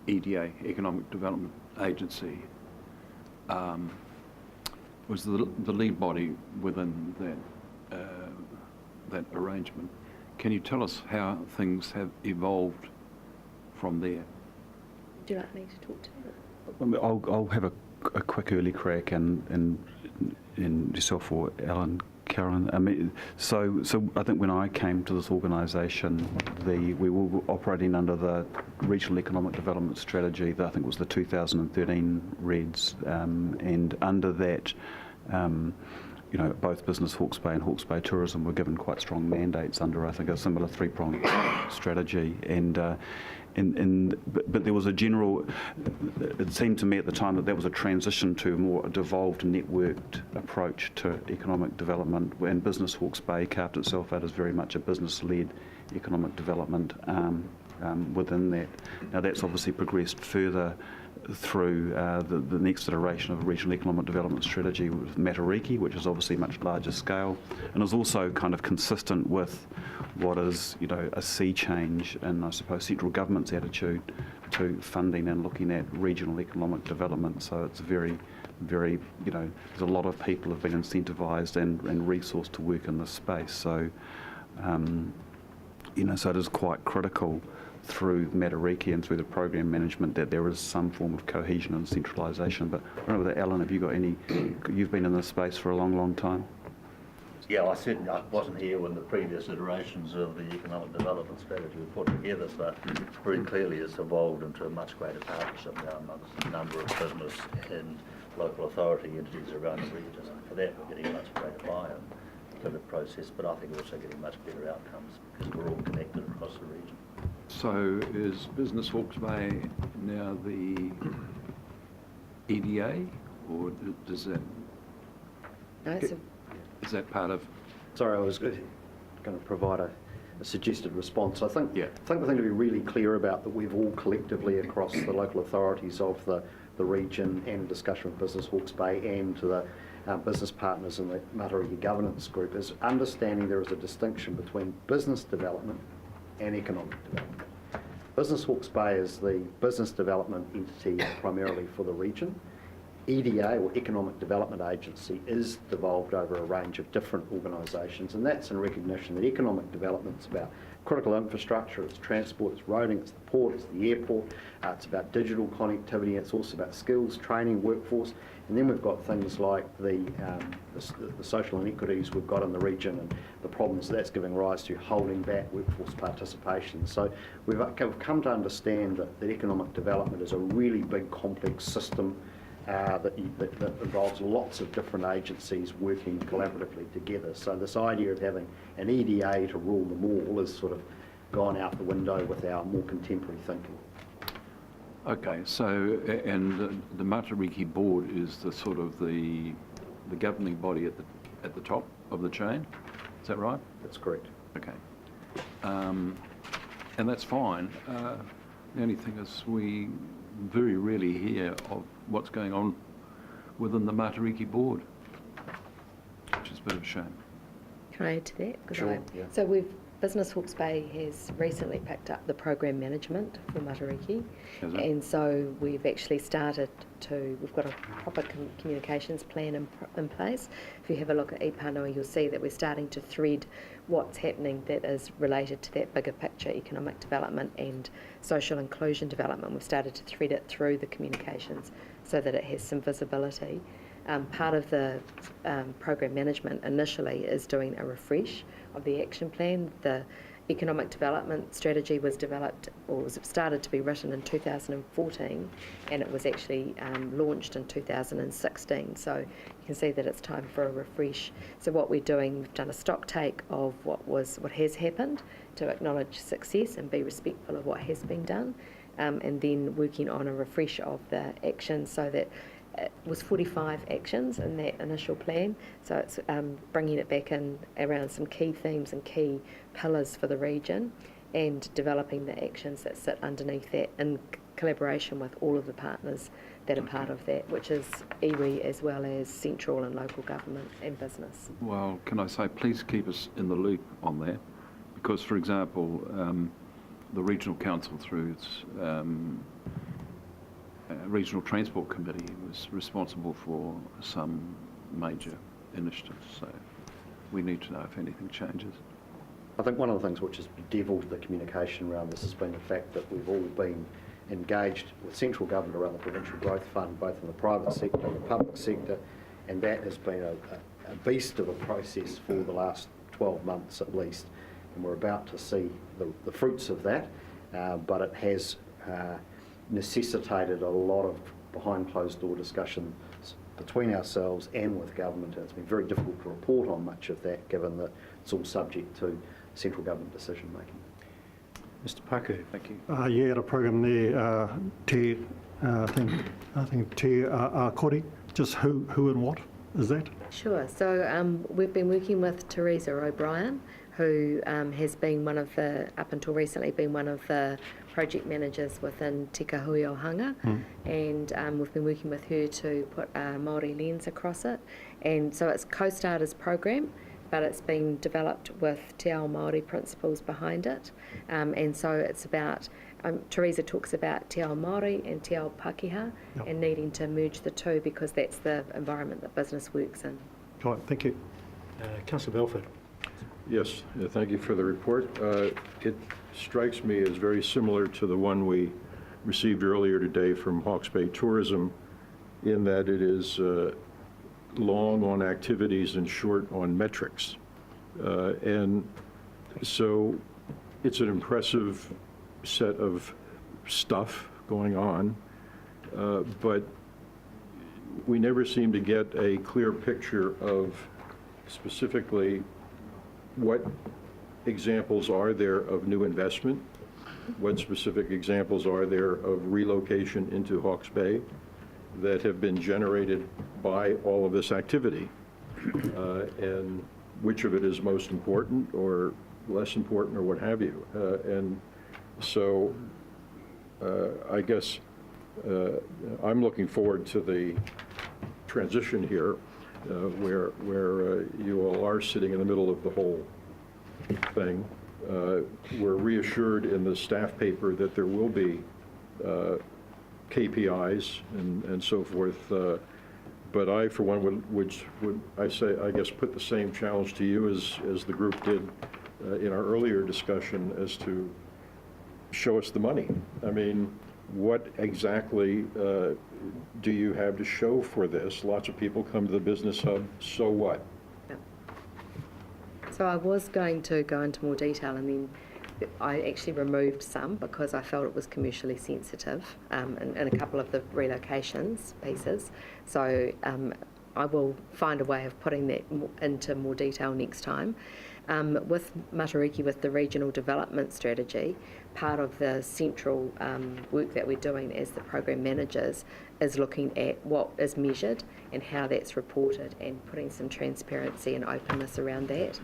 EDA, Economic Development Agency, was the lead body within that arrangement. Can you tell us how things have evolved from there? Would you like me to talk to that? I'll have a quick early crack, and yourself or Alan, Karen. I mean, so I think when I came to this organisation, we were operating under the Regional Economic Development Strategy. I think it was the 2013 REDS, and under that, you know, both Business Hawke's Bay and Hawke's Bay Tourism were given quite strong mandates under, I think, a similar 3-pronged strategy, but there was a general, it seemed to me at the time that was a transition to a more devolved, networked approach to economic development, and Business Hawke's Bay carved itself out as very much a business-led economic development within that. Now that's obviously progressed further through the next iteration of a regional economic development strategy with Matariki, which is obviously much larger scale, and is also kind of consistent with what is, a sea change in, I suppose, central government's attitude to funding and looking at regional economic development. So it's very, very, there's a lot of people have been incentivised and resourced to work in this space. So, so it is quite critical through Matariki and through the program management that there is some form of cohesion and centralisation. But I don't know whether, Alan, have you got any, you've been in this space for a long, long time? Yeah, I wasn't here when the previous iterations of the economic development strategy were put together, but very clearly it's evolved into a much greater partnership now amongst a number of business and local authority entities around the region. For that, we're getting much greater buy-in to the process, but I think we're also getting much better outcomes because we're all connected across the region. So is Business Hawke's Bay now the EDA, or does that... No, is that part of... Sorry, I was going to provide a suggested response. I think the thing to be really clear about that we've all collectively across the local authorities of the region and discussion with Business Hawke's Bay and to the business partners in the Matariki governance group is understanding there is a distinction between business development and economic development. Business Hawke's Bay is the business development entity primarily for the region. EDA, or Economic Development Agency, is devolved over a range of different organisations, and that's in recognition that economic development is about critical infrastructure, it's transport, it's roading, it's the port, it's the airport, it's about digital connectivity, it's also about skills, training, workforce, and then we've got things like the social inequities we've got in the region and the problems that's giving rise to holding back workforce participation. So we've come to understand that economic development is a really big complex system that involves lots of different agencies working collaboratively together. So this idea of having an EDA to rule them all has sort of gone out the window with our more contemporary thinking. Okay, so, and the Matariki board is the sort of the governing body at the top of the chain, is that right? That's correct. Okay. And that's fine. The only thing is we very rarely hear of what's going on within the Matariki board, which is a bit of a shame. Can I add to that? Sure, yeah. So Business Hawke's Bay has recently picked up the program management for Matariki, and so we've actually started we've got a proper communications plan in place. If you have a look at ePānui, you'll see that we're starting to thread what's happening that is related to that bigger picture, economic development and social inclusion development. We've started to thread it through the communications so that it has some visibility. Part of the program management initially is doing a refresh of the action plan. The economic development strategy was developed, or was started to be written in 2014, and it was actually launched in 2016. So you can see that it's time for a refresh. So what we're doing, we've done a stock take of what has happened to acknowledge success and be respectful of what has been done, and then working on a refresh of the actions so that it was 45 actions in that initial plan, so it's bringing it back in around some key themes and key pillars for the region and developing the actions that sit underneath that in collaboration with all of the partners that are part of that, which is iwi as well as central and local government and business. Well, can I say, please keep us in the loop on that, because, for example, the Regional Council through its Regional Transport Committee was responsible for some major initiatives, so we need to know if anything changes. I think one of the things which has bedeviled the communication around this has been the fact that we've all been engaged with central government around the Provincial Growth Fund, both in the private sector and the public sector, and that has been a beast of a process for the last 12 months at least, and we're about to see the fruits of that, but it has necessitated a lot of behind closed door discussions between ourselves and with government, and it's been very difficult to report on much of that given that it's all subject to central government decision making. Mr Paku. Thank you. You had a program there, Te, I think Te Kori. Just who and what is that? Sure. So we've been working with Teresa O'Brien, who has been one of the, up until recently, been one of the project managers within Te Kahui Ohanga, and we've been working with her to put a Māori lens across it. And so it's Co-Starters program, but it's been developed with Te Ao Māori principles behind it. And so it's about, Teresa talks about Te Ao Māori and Te Ao Pākehā, and needing to merge the two because that's the environment that business works in. Right, thank you. Councillor Belford. Yes, thank you for the report. It strikes me as very similar to the one we received earlier today from Hawke's Bay Tourism, in that it is long on activities and short on metrics. And so it's an impressive set of stuff going on, but we never seem to get a clear picture of specifically what examples are there of new investment, what specific examples are there of relocation into Hawke's Bay that have been generated by all of this activity, and which of it is most important or less important or what have you. And so I guess I'm looking forward to the transition here where you all are sitting in the middle of the whole thing. We're reassured in the staff paper that there will be KPIs and so forth. But I, for one, would I say, I guess, put the same challenge to you as the group did in our earlier discussion as to show us the money. I mean, what exactly do you have to show for this? Lots of people come to the Business Hub, so what? So I was going to go into more detail, and then I actually removed some because I felt it was commercially sensitive in a couple of the relocations pieces. So I will find a way of putting that into more detail next time. With Matariki, with the regional development strategy, part of the central work that we're doing as the program managers is looking at what is measured and how that's reported and putting some transparency and openness around that.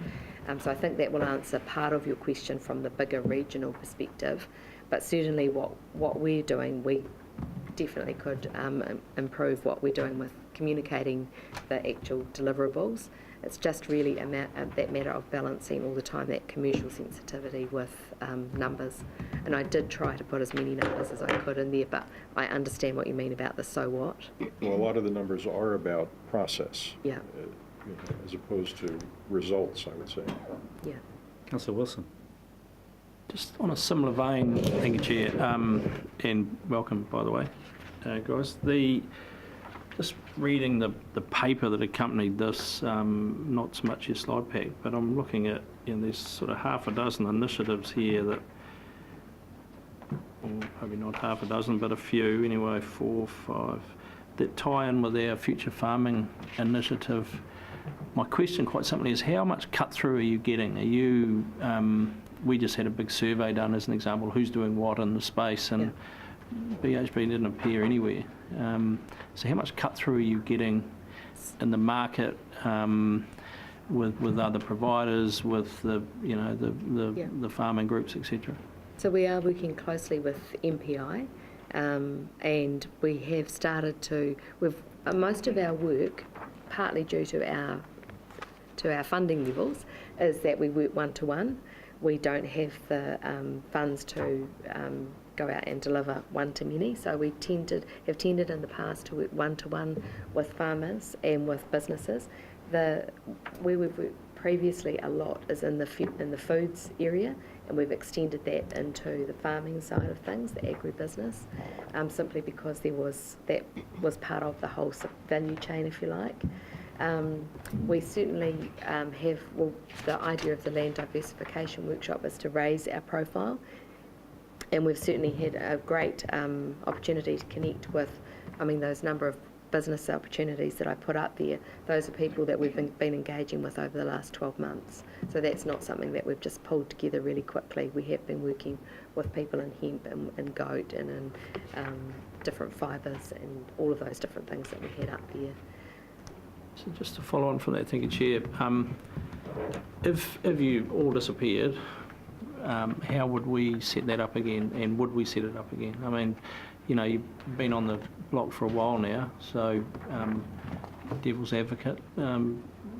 So I think that will answer part of your question from the bigger regional perspective, but certainly what we're doing, we definitely could improve what we're doing with communicating the actual deliverables. It's just really that matter of balancing all the time that commercial sensitivity with numbers. And I did try to put as many numbers as I could in there, but I understand what you mean about the so what. Well, a lot of the numbers are about process, yeah, as opposed to results, I would say. Yeah. Councillor Wilson. Just on a similar vein, thank you, Chair, and welcome, by the way, guys. Just reading the paper that accompanied this, not so much your slide pack, but I'm looking at, there's sort of half a dozen initiatives here that, or maybe not half a dozen, but a few, anyway, 4 or 5, that tie in with our future farming initiative. My question, quite simply, is how much cut-through are you getting? Are you, we just had a big survey done as an example, who's doing what in the space, and BHP didn't appear anywhere. So how much cut-through are you getting in the market with other providers, with the farming groups, etc.? So we are working closely with MPI, and we have started to. Most of our work, partly due to our funding levels, is that we work one-to-one. We don't have the funds to go out and deliver one-to-many, so we have tended in the past to work one-to-one with farmers and with businesses. Where we've worked previously a lot is in the foods area, and we've extended that into the farming side of things, the agribusiness, simply because that was part of the whole value chain, if you like. We certainly have, the idea of the land diversification workshop is to raise our profile, and we've certainly had a great opportunity to connect with, those number of business opportunities that I put up there, those are people that we've been engaging with over the last 12 months. So that's not something that we've just pulled together really quickly. We have been working with people in hemp and goat and in different fibres and all of those different things that we had up there. So just to follow on from that, thank you, Chair. If you all disappeared, how would we set that up again, and would we set it up again? I mean, you know, you've been on the block for a while now, so devil's advocate,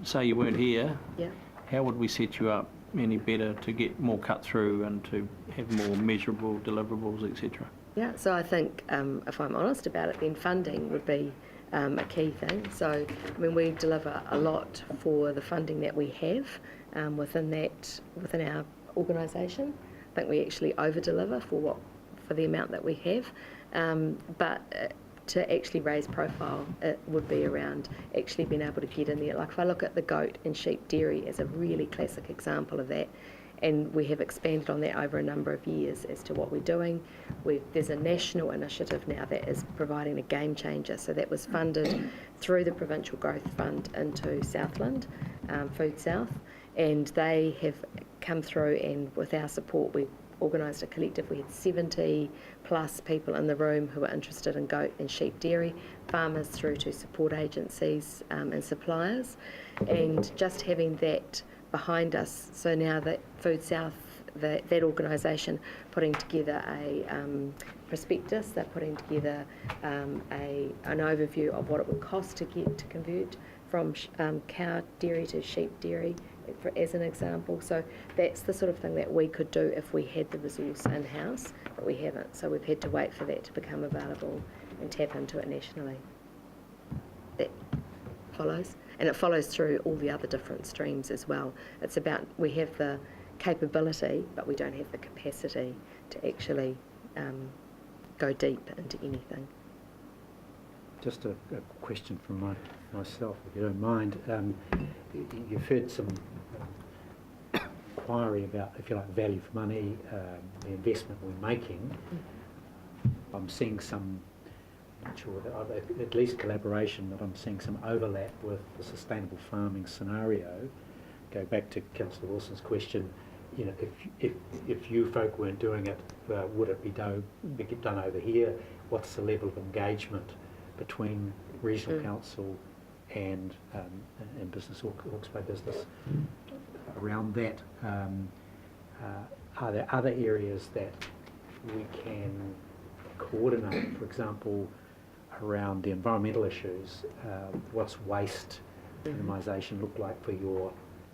say you weren't here, yeah. How would we set you up any better to get more cut through and to have more measurable deliverables, etc.? Yeah, so I think if I'm honest about it, then funding would be a key thing. So, I mean, we deliver a lot for the funding that we have within our organisation. I think we actually over-deliver for the amount that we have. But to actually raise profile, it would be around actually being able to get in there. Like if I look at the goat and sheep dairy as a really classic example of that, and we have expanded on that over a number of years as to what we're doing. There's a national initiative now that is providing a game changer. So that was funded through the Provincial Growth Fund into Southland, Food South, and they have come through, and with our support we organised a collective. We had 70 plus people in the room who were interested in goat and sheep dairy, farmers through to support agencies and suppliers, and just having that behind us. So now that Food South, that organisation, putting together a prospectus, they're putting together an overview of what it would cost to convert from cow dairy to sheep dairy, as an example. So that's the sort of thing that we could do if we had the resource in-house, but we haven't. So we've had to wait for that to become available and tap into it nationally. That follows. And it follows through all the other different streams as well. It's about, we have the capability, but we don't have the capacity to actually go deep into anything. Just a question from myself, if you don't mind. You've heard some inquiry about, if you like, value for money, the investment we're making. I'm seeing some, not sure, at least collaboration, but I'm seeing some overlap with the sustainable farming scenario. Go back to Councillor Wilson's question, you know, if you folk weren't doing it, would it be done over here? What's the level of engagement between regional council and business, Hawke's Bay business around that? Are there other areas that we can coordinate, for example, around the environmental issues? What's waste minimisation look like for your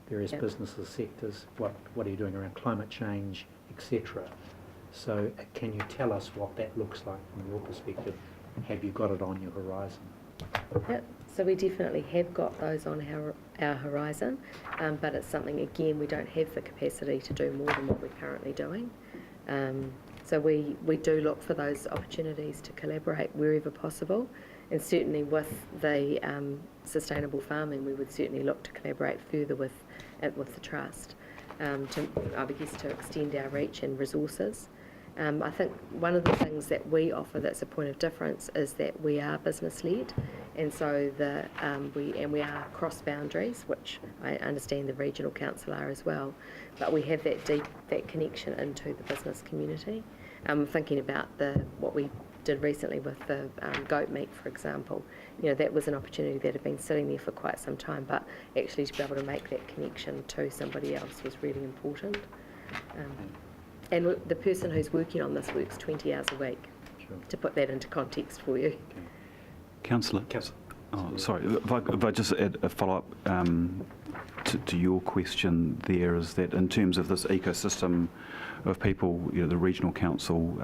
various businesses, sectors? What are you doing around climate change, etc.? So can you tell us what that looks like from your perspective? Have you got it on your horizon? Yep. So we definitely have got those on our horizon, but it's something, again, we don't have the capacity to do more than what we're currently doing. So we do look for those opportunities to collaborate wherever possible, and certainly with the sustainable farming, we would certainly look to collaborate further with the Trust, to extend our reach and resources. I think one of the things that we offer that's a point of difference is that we are business-led, and so we are cross boundaries, which I understand the regional council are as well, but we have that connection into the business community. Thinking about what we did recently with the goat meat, for example, you know, that was an opportunity that had been sitting there for quite some time, but actually to be able to make that connection to somebody else was really important. And the person who's working on this works 20 hours a week, to put that into context for you. Councillor. Oh, sorry, if I just add a follow-up to your question there, is that in terms of this ecosystem of people, you know, the regional council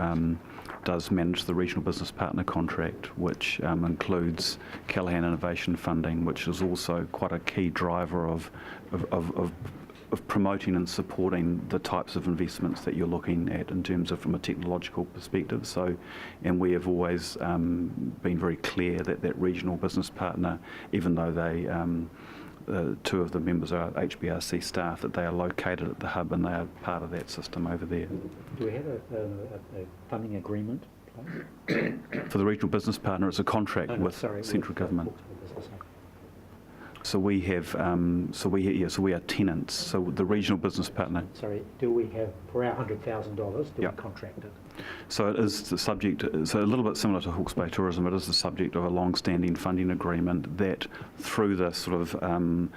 does manage the regional business partner contract, which includes Callaghan Innovation Funding, which is also quite a key driver of promoting and supporting the types of investments that you're looking at in terms of from a technological perspective. So, and we have always been very clear that that regional business partner, even though they, two of the members are HBRC staff, that they are located at the hub and they are part of that system over there. Do we have a funding agreement For the regional business partner, it's a contract with central government. So we have, so we are tenants. So the regional business partner. Sorry, do we have, for our $100,000, do we contract it? So it is the subject, so a little bit similar to Hawke's Bay Tourism, it is the subject of a long-standing funding agreement that through the sort of,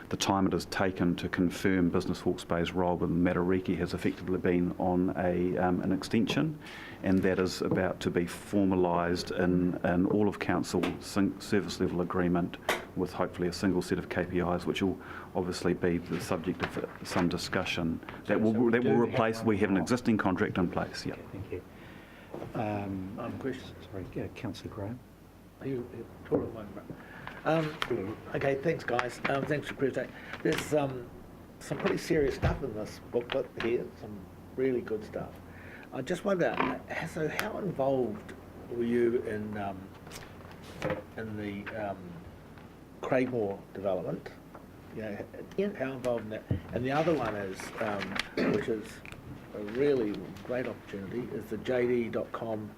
the time it has taken to confirm Business Hawke's Bay's role with Matariki has effectively been on an extension, and that is about to be formalised in all of Council service level agreement with hopefully a single set of KPIs, which will obviously be the subject of some discussion. That will replace, we have an existing contract in place, yeah. Okay, thank you. Question. Sorry, Councillor Graham. Okay, thanks guys. Thanks for the presentation. There's some pretty serious stuff in this booklet here, some really good stuff. I just wonder, so how involved were you in the Craigmore development? You know, how involved in that? And the other one is, which is a really great opportunity, is the JD.com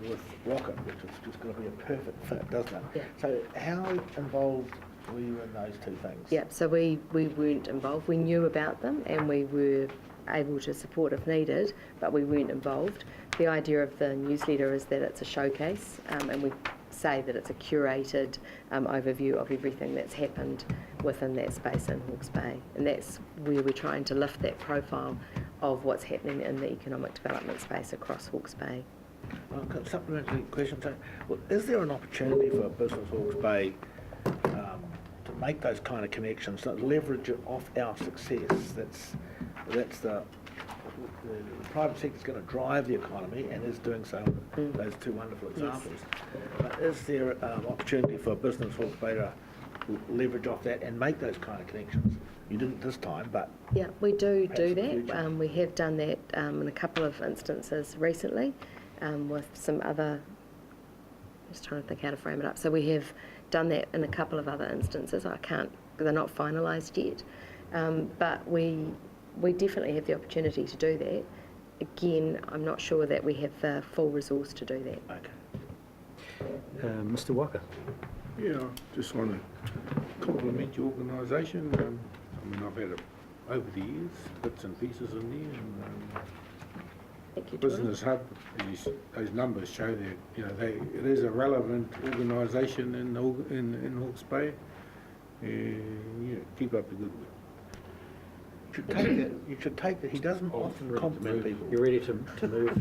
with Rocket, which is just going to be a perfect fit, doesn't it? Yeah. So how involved were you in those two things? Yeah, so we weren't involved. We knew about them and we were able to support if needed, but we weren't involved. The idea of the newsletter is that it's a showcase, and we say that it's a curated overview of everything that's happened within that space in Hawke's Bay, and that's where we're trying to lift that profile of what's happening in the economic development space across Hawke's Bay. Well, I've got a supplementary question. So, well, is there an opportunity for Business Hawke's Bay to make those kind of connections, to leverage it off our success? That's the private sector is going to drive the economy and is doing so. Those two wonderful examples. But is there an opportunity for Business Hawke's Bay to leverage off that and make those kind of connections? You didn't this time, but yeah, we do that. We have done that in a couple of instances recently with some other. Just trying to think how to frame it up. So we have done that in a couple of other instances. They're not finalised yet, but we definitely have the opportunity to do that. Again, I'm not sure that we have the full resource to do that. okay. Mr. Walker. Yeah, I just want to compliment your organisation. I mean, I've had it over the years, bits and pieces in there, and Thank you, Business Hub, those numbers show that, you know, it is a relevant organisation in Hawke's Bay. Yeah, keep up the good work. You should take that. He doesn't often compliment people. You're ready to move?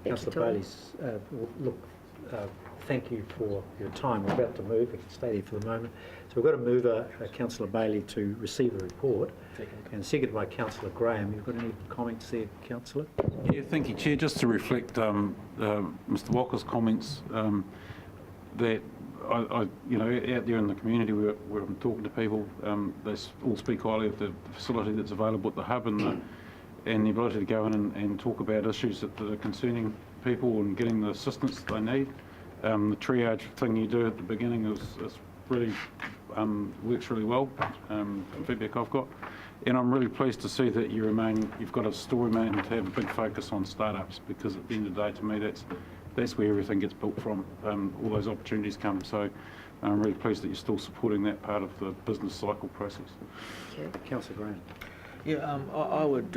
Councillor Bailey's, look, thank you for your time. We're about to move. We can stay there for the moment. So we've got to move Councillor Bailey to receive a report. And seconded by Councillor Graham. You've got any comments there, Councillor? Yeah, thank you, Chair. Just to reflect Mr. Walker's comments, that I, you know, out there in the community where I'm talking to people, they all speak highly of the facility that's available at the hub and the ability to go in and talk about issues that are concerning people and getting the assistance that they need. The triage thing you do at the beginning is really works really well. Feedback I've got, and I'm really pleased to see that you've got a story man to have a big focus on startups, because at the end of the day, to me, that's where everything gets built from. All those opportunities come. So I'm really pleased that you're still supporting that part of the business cycle process. Councillor Graham. Yeah, I would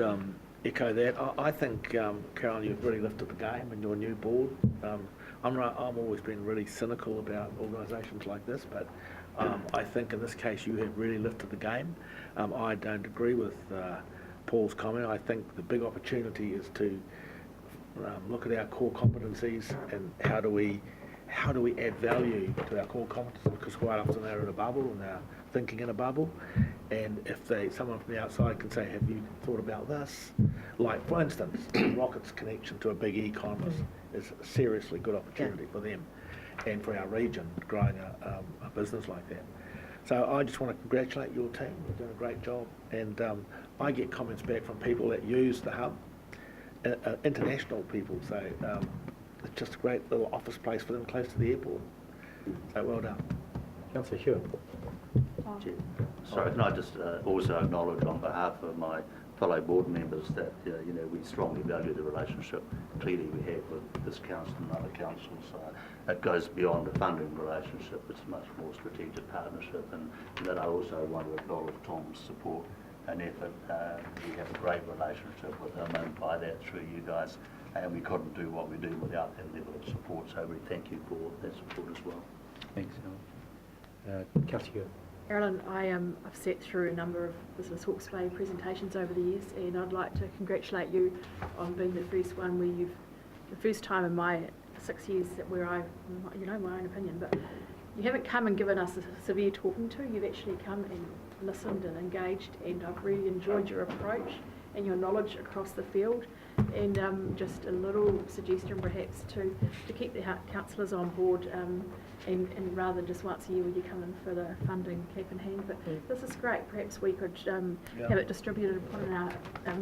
echo that. I think, Carol, you've really lifted the game in your new board. I'm always been really cynical about organisations like this, but I think in this case you have really lifted the game. I don't agree with Paul's comment. I think the big opportunity is to look at our core competencies and how do we add value to our core competencies, because quite often they're in a bubble and they're thinking in a bubble, and if someone from the outside can say, have you thought about this? Like, for instance, Rocket's connection to a big e-commerce is a seriously good opportunity for them and for our region, growing a business like that. So I just want to congratulate your team. You're doing a great job, and I get comments back from people that use the hub, international people, so it's just a great little office place for them close to the airport. So well done. Councillor Hewitt. Sorry, can I just also acknowledge on behalf of my fellow board members that we strongly value the relationship clearly we have with this council and other councils. It goes beyond a funding relationship. It's a much more strategic partnership, and that I also want to acknowledge Tom's support and effort. We have a great relationship with him, and by that through you guys, and we couldn't do what we do without that level of support. So we thank you for that support as well. Thanks, Alan. Councillor Carolyn, I've sat through a number of Business Hawke's Bay presentations over the years, and I'd like to congratulate you on being the first one where the first time in my 6 years where my own opinion, but you haven't come and given us a severe talking to. You've actually come and listened and engaged, and I've really enjoyed your approach and your knowledge across the field. And just a little suggestion perhaps to keep the councillors on board, and rather than just once a year when you come in for the funding cap in hand. But this is great. Perhaps we could have it distributed and put in our,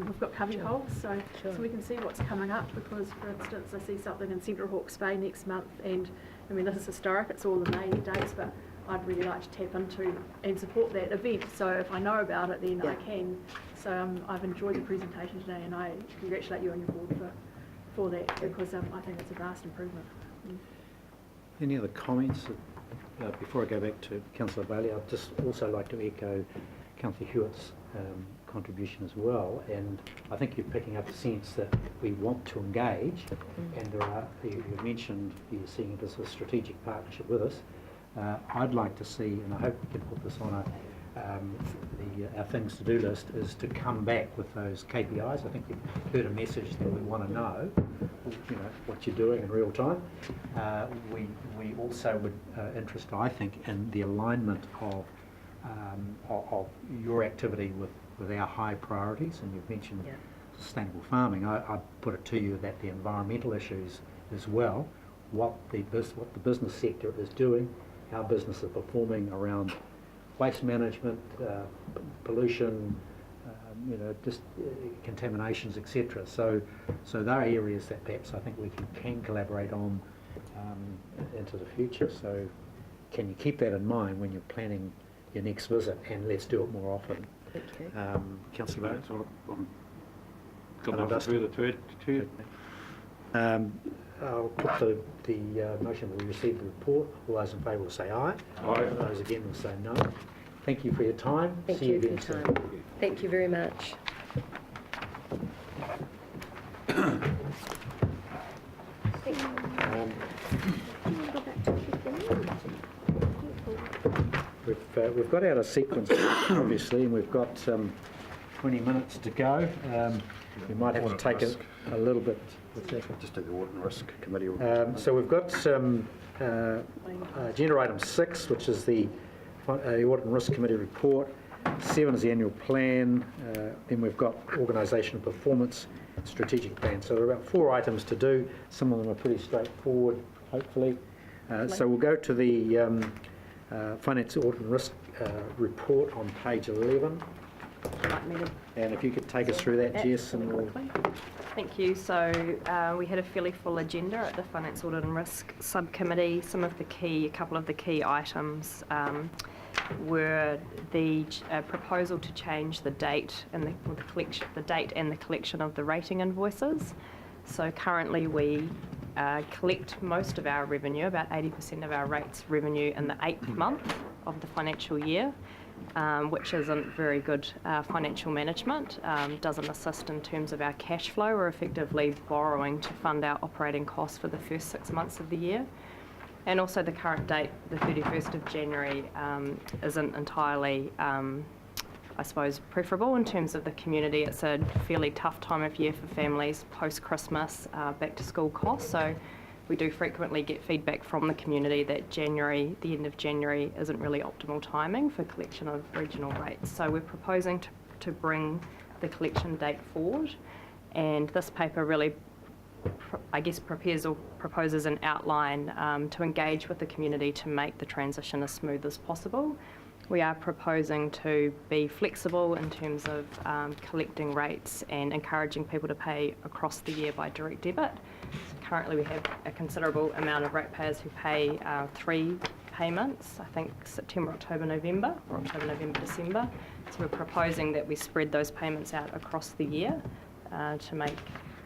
we've got cubby holes so we can see what's coming up, because for instance I see something in Central Hawke's Bay next month, and I mean this is historic, it's all the May dates, but I'd really like to tap into and support that event. So if I know about it, then I can. So I've enjoyed the presentation today, and I congratulate you on your board for that, because I think it's a vast improvement. Any other comments? Before I go back to Councillor Bailey, I'd just also like to echo Councillor Hewitt's contribution as well, and I think you're picking up the sense that we want to engage, and you mentioned you're seeing it as a strategic partnership with us. I'd like to see, and I hope we can put this on our things to do list, is to come back with those KPIs. I think you've heard a message that we want to know, what you're doing in real time. We also would interest, I think, in the alignment of your activity with our high priorities, and you've mentioned sustainable farming. I put it to you that the environmental issues as well, what the business sector is doing, how business is performing around waste management, pollution, just contaminations, etc. So there are areas that perhaps I think we can collaborate on into the future. So can you keep that in mind when you're planning your next visit, and let's do it more often. Thank you. Councillor I've got nothing further to add. I'll put the motion that we received the report. All those in favour will say aye. Aye. Those again will say no. Thank you for your time. Thank See you for again your soon. time. Thank you very much. We've got out of sequence, obviously, and we've got 20 minutes to go. We might have to take a little bit. Just do the Audit and Risk Committee. So we've got agenda item 6, which is the Audit and Risk Committee report. 7 is the annual plan. Then we've got organisation and performance strategic plan. So there are about 4 items to do. Some of them are pretty straightforward, hopefully. So we'll go to the Finance Audit and Risk report on page 11. And if you could take us through that, Jess, and we'll... Thank you. So we had a fairly full agenda at the Finance Audit and Risk Subcommittee. A couple of the key items were the proposal to change the date and the collection of the rating invoices. So currently we collect most of our revenue, about 80% of our rates revenue, in the 8th month of the financial year. Which isn't very good financial management, doesn't assist in terms of our cash flow. We're effectively borrowing to fund our operating costs for the first 6 months of the year. And also the current date, the 31st of January, isn't entirely, I suppose, preferable in terms of the community. It's a fairly tough time of year for families post-Christmas, back to school costs. So we do frequently get feedback from the community that the end of January isn't really optimal timing for collection of regional rates. So we're proposing to bring the collection date forward, and this paper really, I guess, proposes an outline to engage with the community to make the transition as smooth as possible. We are proposing to be flexible in terms of collecting rates and encouraging people to pay across the year by direct debit. So currently we have a considerable amount of ratepayers who pay 3 payments, I think September, October, November, or October, November, December. So we're proposing that we spread those payments out across the year to make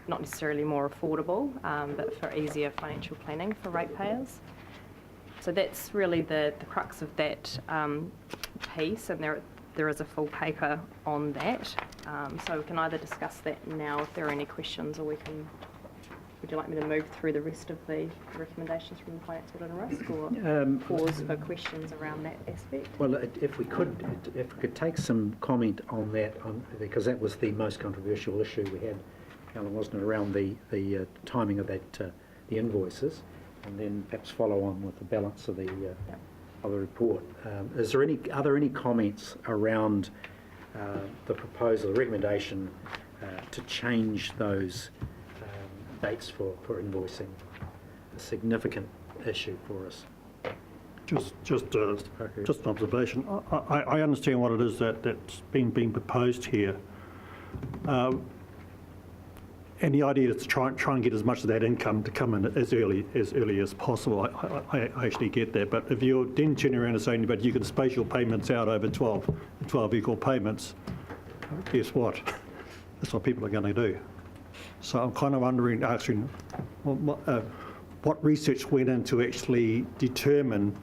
not necessarily more affordable, but for easier financial planning for ratepayers. So that's really the crux of that piece, and there is a full paper on that. So we can either discuss that now if there are any questions, or would you like me to move through the rest of the recommendations from the Finance Audit and Risk, or pause for questions around that aspect? Well, if we could take some comment on that, because that was the most controversial issue we had, Alan, wasn't it, around the timing of that, the invoices, and then perhaps follow on with the balance of the report. Are there any comments around the proposal, the recommendation to change those dates for invoicing? A significant issue for us. Just an observation. I understand what it is that's being proposed here. And the idea is to try and get as much of that income to come in as early as possible. I actually get that. But if you're then turning around and saying, but you can space your payments out over 12 equal payments, guess what? That's what people are going to do. So I'm kind of asking what research went in to actually determine,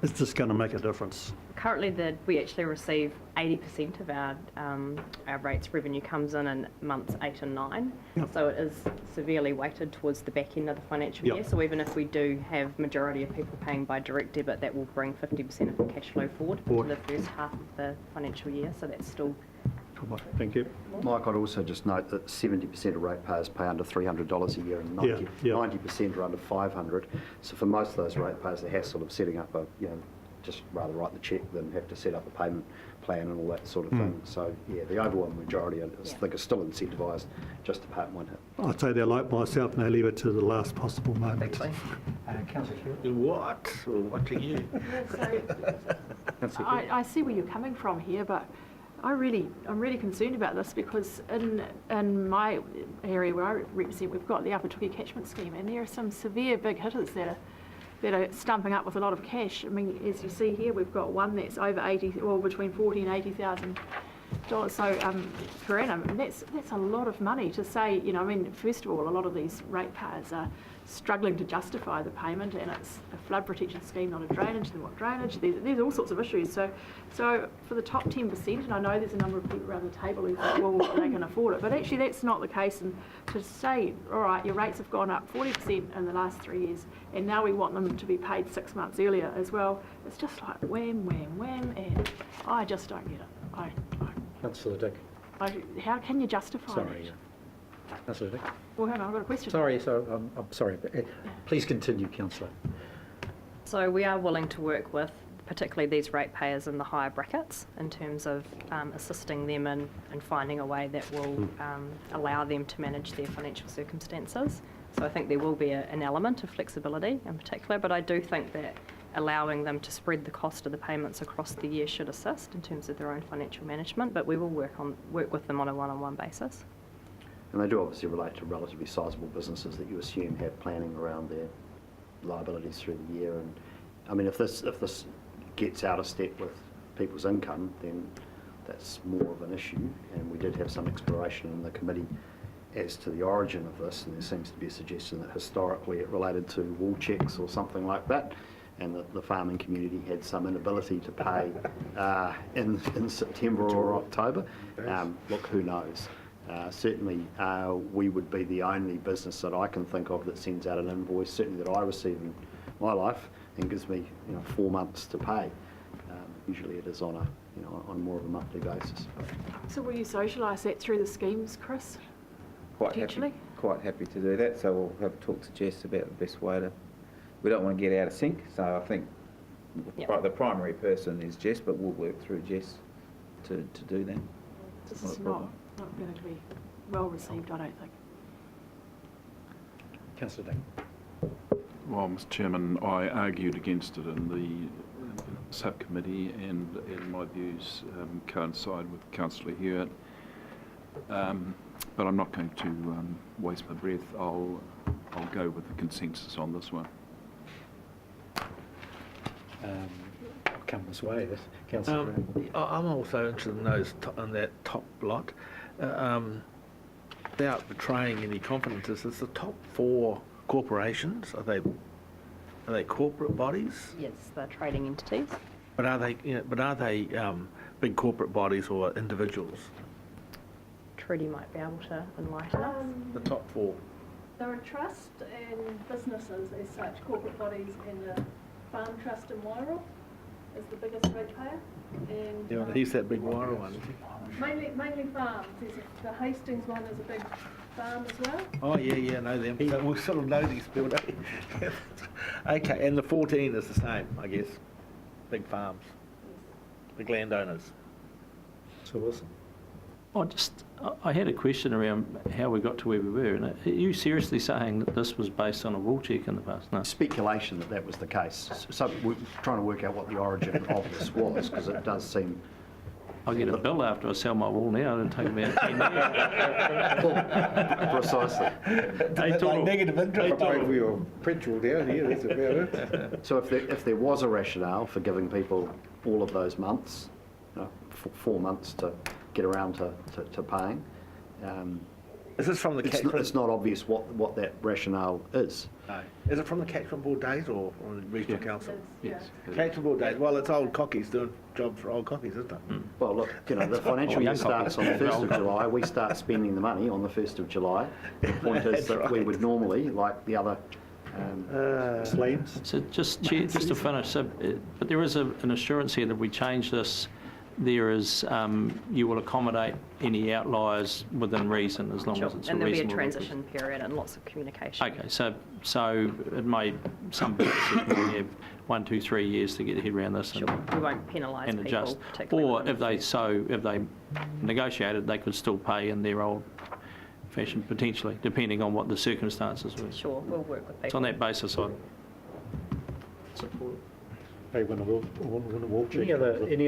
is this going to make a difference? Currently, we actually receive 80% of our rates revenue comes in months 8 and 9. Yep. So it is severely weighted towards the back end of the financial year. So even if we do have majority of people paying by direct debit, that will bring 50% of the cash flow forward to the first half of the financial year. So that's still... Thank you. Mike, I'd also just note that 70% of ratepayers pay under $300 a year, and 90% are under $500. So for most of those ratepayers, the hassle of setting up just rather write the cheque than have to set up a payment plan and all that sort of thing. So yeah, the overwhelming majority, I think, are still incentivised just to pay it one hit. I'd say they're like myself and they leave it to the last possible moment. Councillor Hewitt? What? We're watching you. I see where you're coming from here, but I'm really concerned about this, because in my area where I represent, we've got the Upper Tuki catchment scheme, and there are some severe big hitters that are stumping up with a lot of cash. I mean, as you see here, we've got one that's over between $40,000 and $80,000 so per annum, and that's a lot of money to say. I mean, first of all, a lot of these ratepayers are struggling to justify the payment, and it's a flood protection scheme, not a drainage. Then what drainage? There's all sorts of issues. So for the top 10%, and I know there's a number of people around the table who think, well, they can afford it, but actually that's not the case. And to say, all right, your rates have gone up 40% in the last 3 years, and now we want them to be paid 6 months earlier as well, it's just like wham, wham, wham, and I just don't get it. Councillor Dick. How can you justify Sorry. it? Councillor Dick. Well, hang on, I've got a question. Sorry, I'm sorry. Please continue, Councillor. So we are willing to work with particularly these ratepayers in the higher brackets in terms of assisting them in finding a way that will allow them to manage their financial circumstances. So I think there will be an element of flexibility in particular, but I do think that allowing them to spread the cost of the payments across the year should assist in terms of their own financial management, but we will work with them on a one-on-one basis. And they do obviously relate to relatively sizable businesses that you assume have planning around their liabilities through the year. And I mean, if this gets out of step with people's income, then that's more of an issue. And we did have some exploration in the committee as to the origin of this, and there seems to be a suggestion that historically it related to wool checks or something like that, and that the farming community had some inability to pay in September or October. Look, who knows? Certainly we would be the only business that I can think of that sends out an invoice, certainly that I receive in my life, and gives me 4 months to pay. Usually it is on on more of a monthly basis. So will you socialise that through the schemes, Chris? Quite happy to do that. So we'll have a talk to Jess about the best way to. We don't want to get out of sync, so I think the primary person is Jess, but we'll work through Jess to do that. This is not going to be well received, I don't think. Councillor Dick. Well, Mr. Chairman, I argued against it in the subcommittee, and my views coincide with Councillor Hewitt. But I'm not going to waste my breath. I'll go with the consensus on this one. come this way. Councillor Brown. I'm also interested in in that top lot. Without betraying any confidences, is the top 4 corporations, are they corporate bodies? Yes, the trading entities. But are they big corporate bodies or individuals? Trudy might be able to enlighten us. The top 4. There are trust and businesses as such, corporate bodies, and the Farm Trust in Wairau is the biggest ratepayer. And Yeah, he's that big wire one, isn't he? mainly farms. The Hastings one is a big farm as well. Oh, yeah, know them. So we sort of know these people, don't we? Okay, and the 14 is the same, I guess. Big farms, big landowners. So Wilson. I had a question around how we got to where we were. And are you seriously saying that this was based on a wall check in the past? No. Speculation that was the case. So we're trying to work out what the origin of this was, because it does seem... I'll get a bill after I sell my wall now. It'll take about 10 years. Precisely. Like negative interest. Wait for your petrol down here, that's about it. So if there was a rationale for giving people all of those months, 4 months to get around to paying, Is this from the it's not obvious what that rationale is. No. Is it from the Catchment Board days or from the Regional Council? Yes. Catchment Board days. Well, it's old cockies doing jobs for old cockies, isn't it? Well, look, the financial year starts on the 1st of July. We start spending the money on the 1st of July. The point is that we would normally, like the other schemes. So just to finish, but there is an assurance here that we change this. There is, you will accommodate any outliers within reason as long as it's and a reasonable... there'll be a transition period and lots of communication. Okay, so it may, some businesses may have 1, 2, 3 years to get their head around this We won't penalise and people, adjust. particularly Or within if they negotiated, they could still pay in their old fashion, potentially, depending on what the circumstances were. Sure, we'll work with people. It's on that basis I support it. Any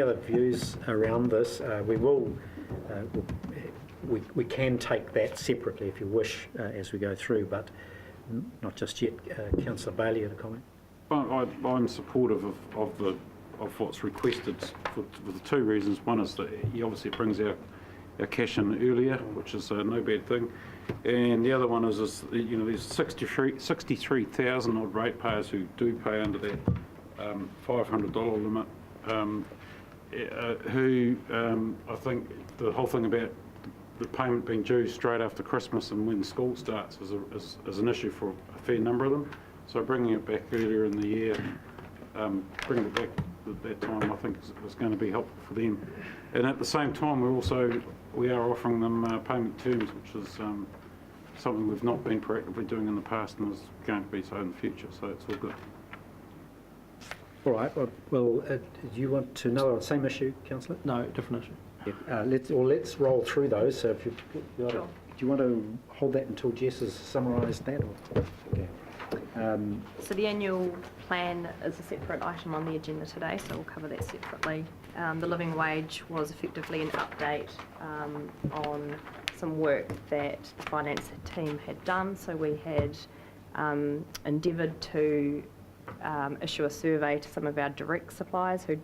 other views around this? We can take that separately if you wish as we go through, but not just yet. Councillor Bailey had a comment. I'm supportive of what's requested for the 2 reasons. One is that obviously it brings our cash in earlier, which is no bad thing. And the other one is there's 63,000 odd ratepayers who do pay under that $500 limit, who I think the whole thing about the payment being due straight after Christmas and when school starts is an issue for a fair number of them. So bringing it back earlier in the year, bringing it back at that time, I think is going to be helpful for them. And at the same time, we are offering them payment terms, which is something we've not been proactively doing in the past and is going to be so in the future. So it's all good. All right. Well, do you want to know the same issue, Councillor? No, different issue. Let's roll through those. So if do you want to hold that until Jess has summarised that? Or? Okay. So the annual plan is a separate item on the agenda today, so we'll cover that separately. The living wage was effectively an update on some work that the finance team had done. So we had endeavoured to issue a survey to some of our direct suppliers who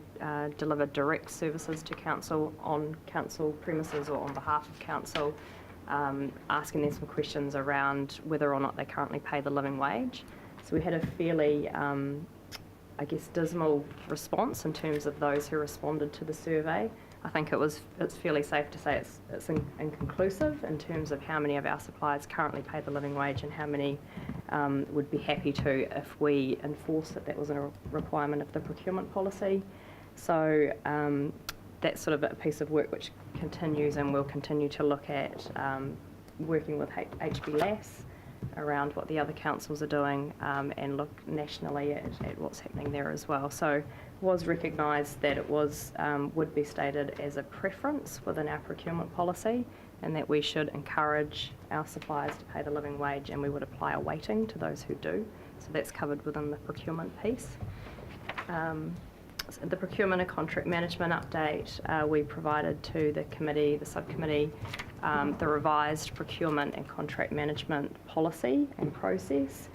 deliver direct services to council on council premises or on behalf of council, asking them some questions around whether or not they currently pay the living wage. So we had a fairly, dismal response in terms of those who responded to the survey. I think it's fairly safe to say it's inconclusive in terms of how many of our suppliers currently pay the living wage and how many would be happy to if we enforce that was a requirement of the procurement policy. So that's sort of a piece of work which continues, and we'll continue to look at working with HBLAS around what the other councils are doing and look nationally at what's happening there as well. So it was recognised that it would be stated as a preference within our procurement policy, and that we should encourage our suppliers to pay the living wage, and we would apply a weighting to those who do. So that's covered within the procurement piece. The procurement and contract management update, we provided to the committee, the subcommittee, the revised procurement and contract management policy and process.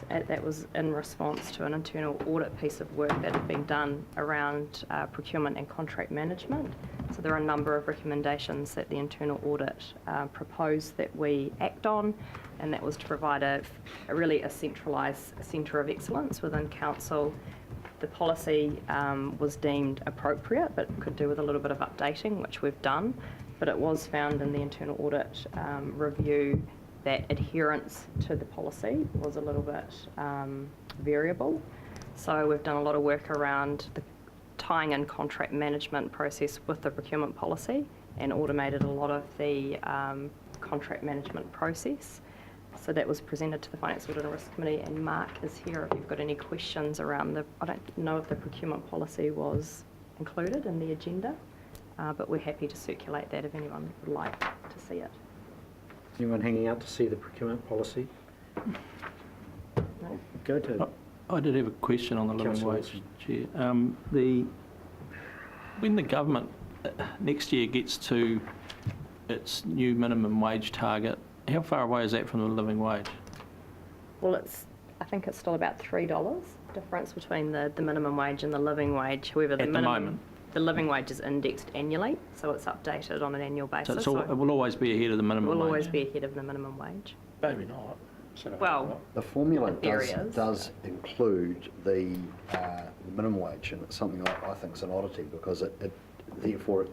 That was in response to an internal audit piece of work that had been done around procurement and contract management. So there are a number of recommendations that the internal audit proposed that we act on, and that was to provide a centralised centre of excellence within council. The policy was deemed appropriate, but could do with a little bit of updating, which we've done. But it was found in the internal audit review that adherence to the policy was a little bit variable. So we've done a lot of work around the tying in contract management process with the procurement policy and automated a lot of the contract management process. So that was presented to the Finance Audit and Risk Committee, and Mark is here if you've got any questions around I don't know if the procurement policy was included in the agenda, but we're happy to circulate that if anyone would like to see it. Anyone hanging out to see the procurement policy? No. Go to... I did have a question on the living Councillor wage, Chair. When the government next year gets to its new minimum wage target, how far away is that from the living wage? Well, I think it's still about $3 difference between the minimum wage and the living wage. However, the moment. The living wage is indexed annually, so it's updated on an annual basis. So it will always be ahead of the minimum wage? It will always be ahead of the minimum wage. Maybe not. Well, the formula areas. does include the minimum wage, and it's something I think is an oddity because therefore it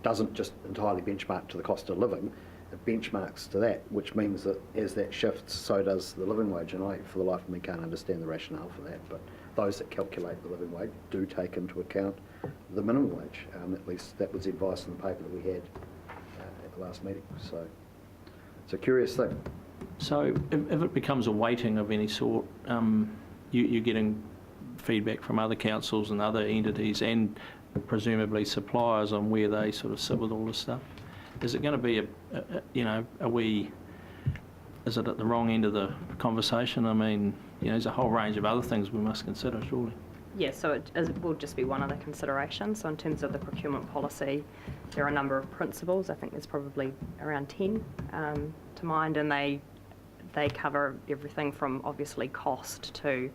doesn't just entirely benchmark to the cost of living, it benchmarks to that, which means that as that shifts, so does the living wage, and I, for the life of me, can't understand the rationale for that, but those that calculate the living wage do take into account the minimum wage. At least that was the advice in the paper that we had at the last meeting. So it's a curious thing. So if it becomes a weighting of any sort, you're getting feedback from other councils and other entities and presumably suppliers on where they sort of sit with all this stuff. Is it going to be is it at the wrong end of the conversation? I mean, there's a whole range of other things we must consider, surely. Yeah, so it will just be one other consideration. So in terms of the procurement policy, there are a number of principles. I think there's probably around 10 to mind, and they cover everything from obviously cost to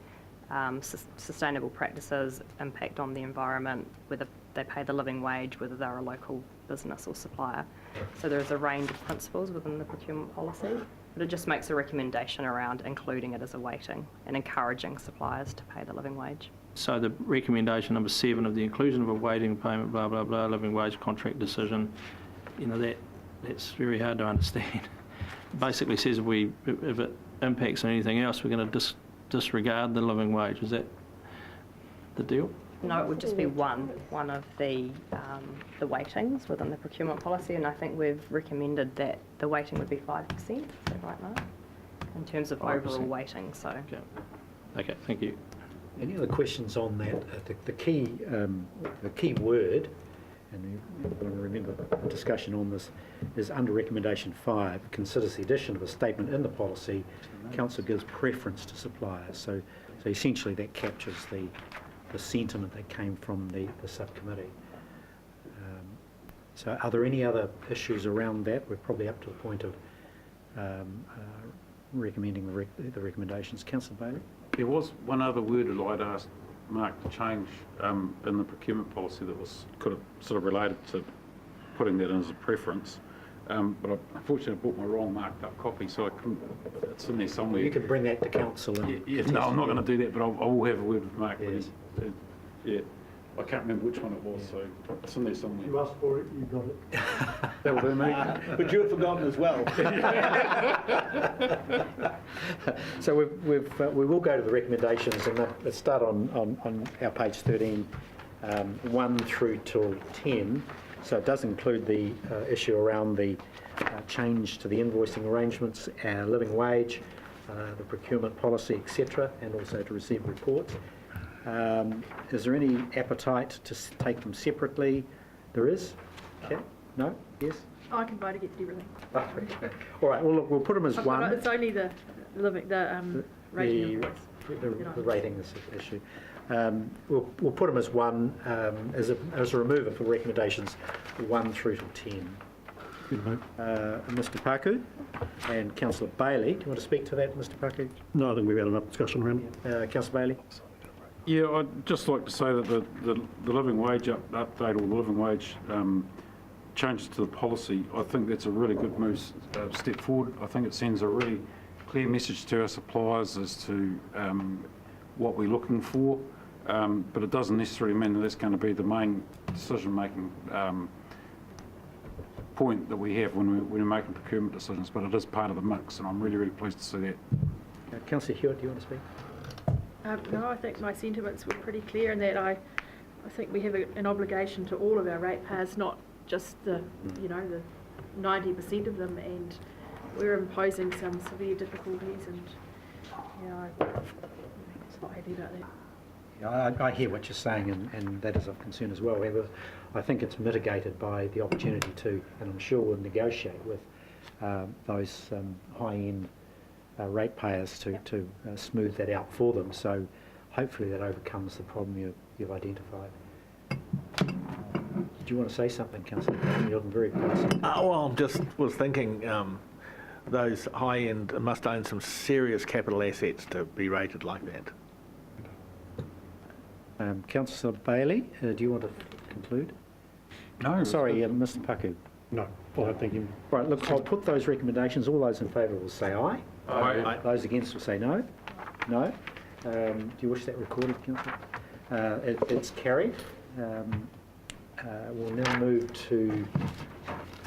sustainable practices, impact on the environment, whether they pay the living wage, whether they're a local business or supplier. So there's a range of principles within the procurement policy, but it just makes a recommendation around including it as a weighting and encouraging suppliers to pay the living wage. So the recommendation number 7 of the inclusion of a weighting payment, blah, blah, blah, living wage contract decision, that's very hard to understand. Basically says if it impacts on anything else, we're going to disregard the living wage. Is that the deal? No, it would just be one of the weightings within the procurement policy, and I think we've recommended that the weighting would be 5%. Is that right, Mark? In terms of 5%. Overall weighting. So. Okay, thank you. Any other questions on that? The key word, and you want to remember the discussion on this, is under recommendation 5, considers the addition of a statement in the policy, council gives preference to suppliers. So essentially that captures the sentiment that came from the subcommittee. So are there any other issues around that? We're probably up to the point of recommending the recommendations. Councillor Bailey? There was one other word that I'd asked Mark to change in the procurement policy that could have sort of related to putting that in as a preference. But unfortunately I bought my wrong marked up copy, so I couldn't, it's in there somewhere. You can bring that to council. No, I'm not going to do that, but I will have a word with Mark. Yes. Yeah, I can't remember which one it was, so it's in there somewhere. You asked for it, you got it. That'll do, mate. But you have forgotten as well. So we will go to the recommendations, and let's start on our page 13, 1 through till 10. So it does include the issue around the change to the invoicing arrangements, living wage, the procurement policy, etc., and also to receive reports. Is there any appetite to take them separately? There is? Okay. No? Yes? I can vote against everything. All right, well, look, we'll put them as one. It's only the rating. The rating is the issue. We'll put them as one, as a remover for recommendations 1 through to 10. Good move. Mr Paku and Councillor Bailey. Do you want to speak to that, Mr Paku? No, I think we've had enough discussion around it. Councillor Bailey? Yeah, I'd just like to say that the living wage update, or the living wage changes to the policy, I think that's a really good move, step forward. I think it sends a really clear message to our suppliers as to what we're looking for, but it doesn't necessarily mean that that's going to be the main decision-making point that we have when we're making procurement decisions, but it is part of the mix, and I'm really, really pleased to see that. Councillor Hewitt, do you want to speak? No, I think my sentiments were pretty clear in that I think we have an obligation to all of our ratepayers, not just the 90% of them, and we're imposing some severe difficulties, and I'm not happy about that. Yeah, I hear what you're saying, and that is of concern as well. However, I think it's mitigated by the opportunity to, and I'm sure we'll negotiate with those high-end ratepayers to smooth that out for them. So hopefully that overcomes the problem you've identified. Do you want to say something, Councillor? You're looking very passive. Well, just was thinking those high-end must own some serious capital assets to be rated like that. Councillor Bailey, do you want to conclude? No. Sorry, Mr Paku. No, I think him. Right, look, I'll put those recommendations. All those in favour will say aye. Aye. Those against will say no. No. Do you wish that recorded, Councillor? It's carried. We'll now move to,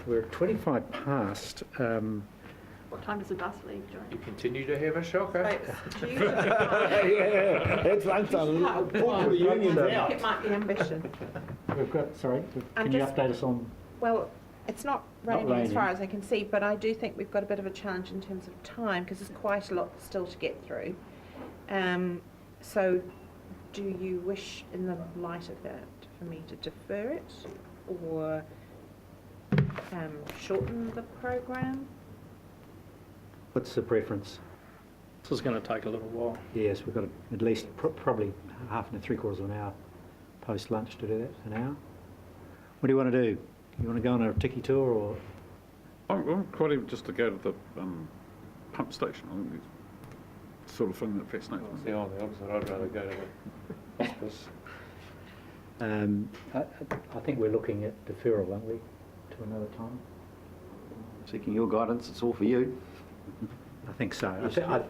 we're at 25 past. What time does the bus leave, John? You continue to have a shocker. Yeah, it's lunchtime. Pull the unions out. It might be ambition. We've got, sorry, I'm can you just- update us on? Well, it's not raining raining. as far as I can see, but I do think we've got a bit of a challenge in terms of time because there's quite a lot still to get through. So do you wish, in the light of that, for me to defer it or shorten the programme? What's the preference? This is going to take a little while. Yes, we've got at least probably half and 3/4 of an hour post-lunch to do that, an hour. What do you want to do? You want to go on a tiki tour or? I'm quite even just to go to the pump station. I think it's the sort of thing that fascinates me. See, on the opposite, I'd rather go to the hospice. I think we're looking at deferral, aren't we, to another time? Seeking your guidance, it's all for you. I think so.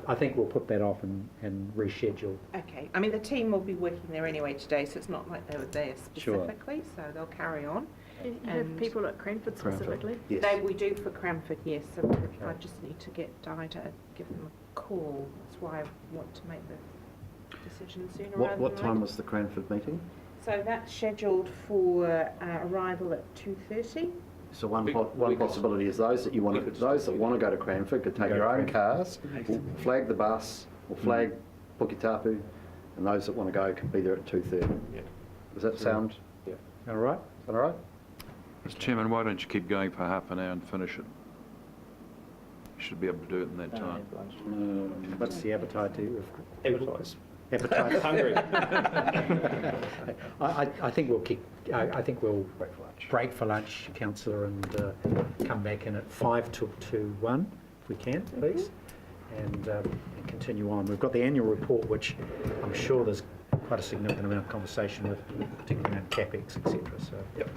I think we'll put that off and reschedule. Okay. I mean, the team will be working there anyway today, so it's not like they were there specifically, so they'll carry on. You have people at Cranford specifically? Yes. We do for Cranford, yes. So I just need to get Di to give them a call. That's why I want to make the decision sooner rather than What time later. was the Cranford meeting? So that's scheduled for arrival at 2:30. So one possibility is those that want to go to Cranford could take their own cars, will flag the bus, or flag Puketapu, and those that want to go can be there at 2:30. Yeah. Does that sound? Yeah. All right. Is that all right? Mr Chairman, why don't you keep going for half an hour and finish it? You should be able to do it in that time. What's the appetite to appetite? Hungry. I think we'll keep. I think we'll break for lunch, Councillor, and come back in at 1:55 if we can, please, and continue on. We've got the annual report, which I'm sure there's quite a significant amount of conversation with, particularly around capex, etc. So. Yep.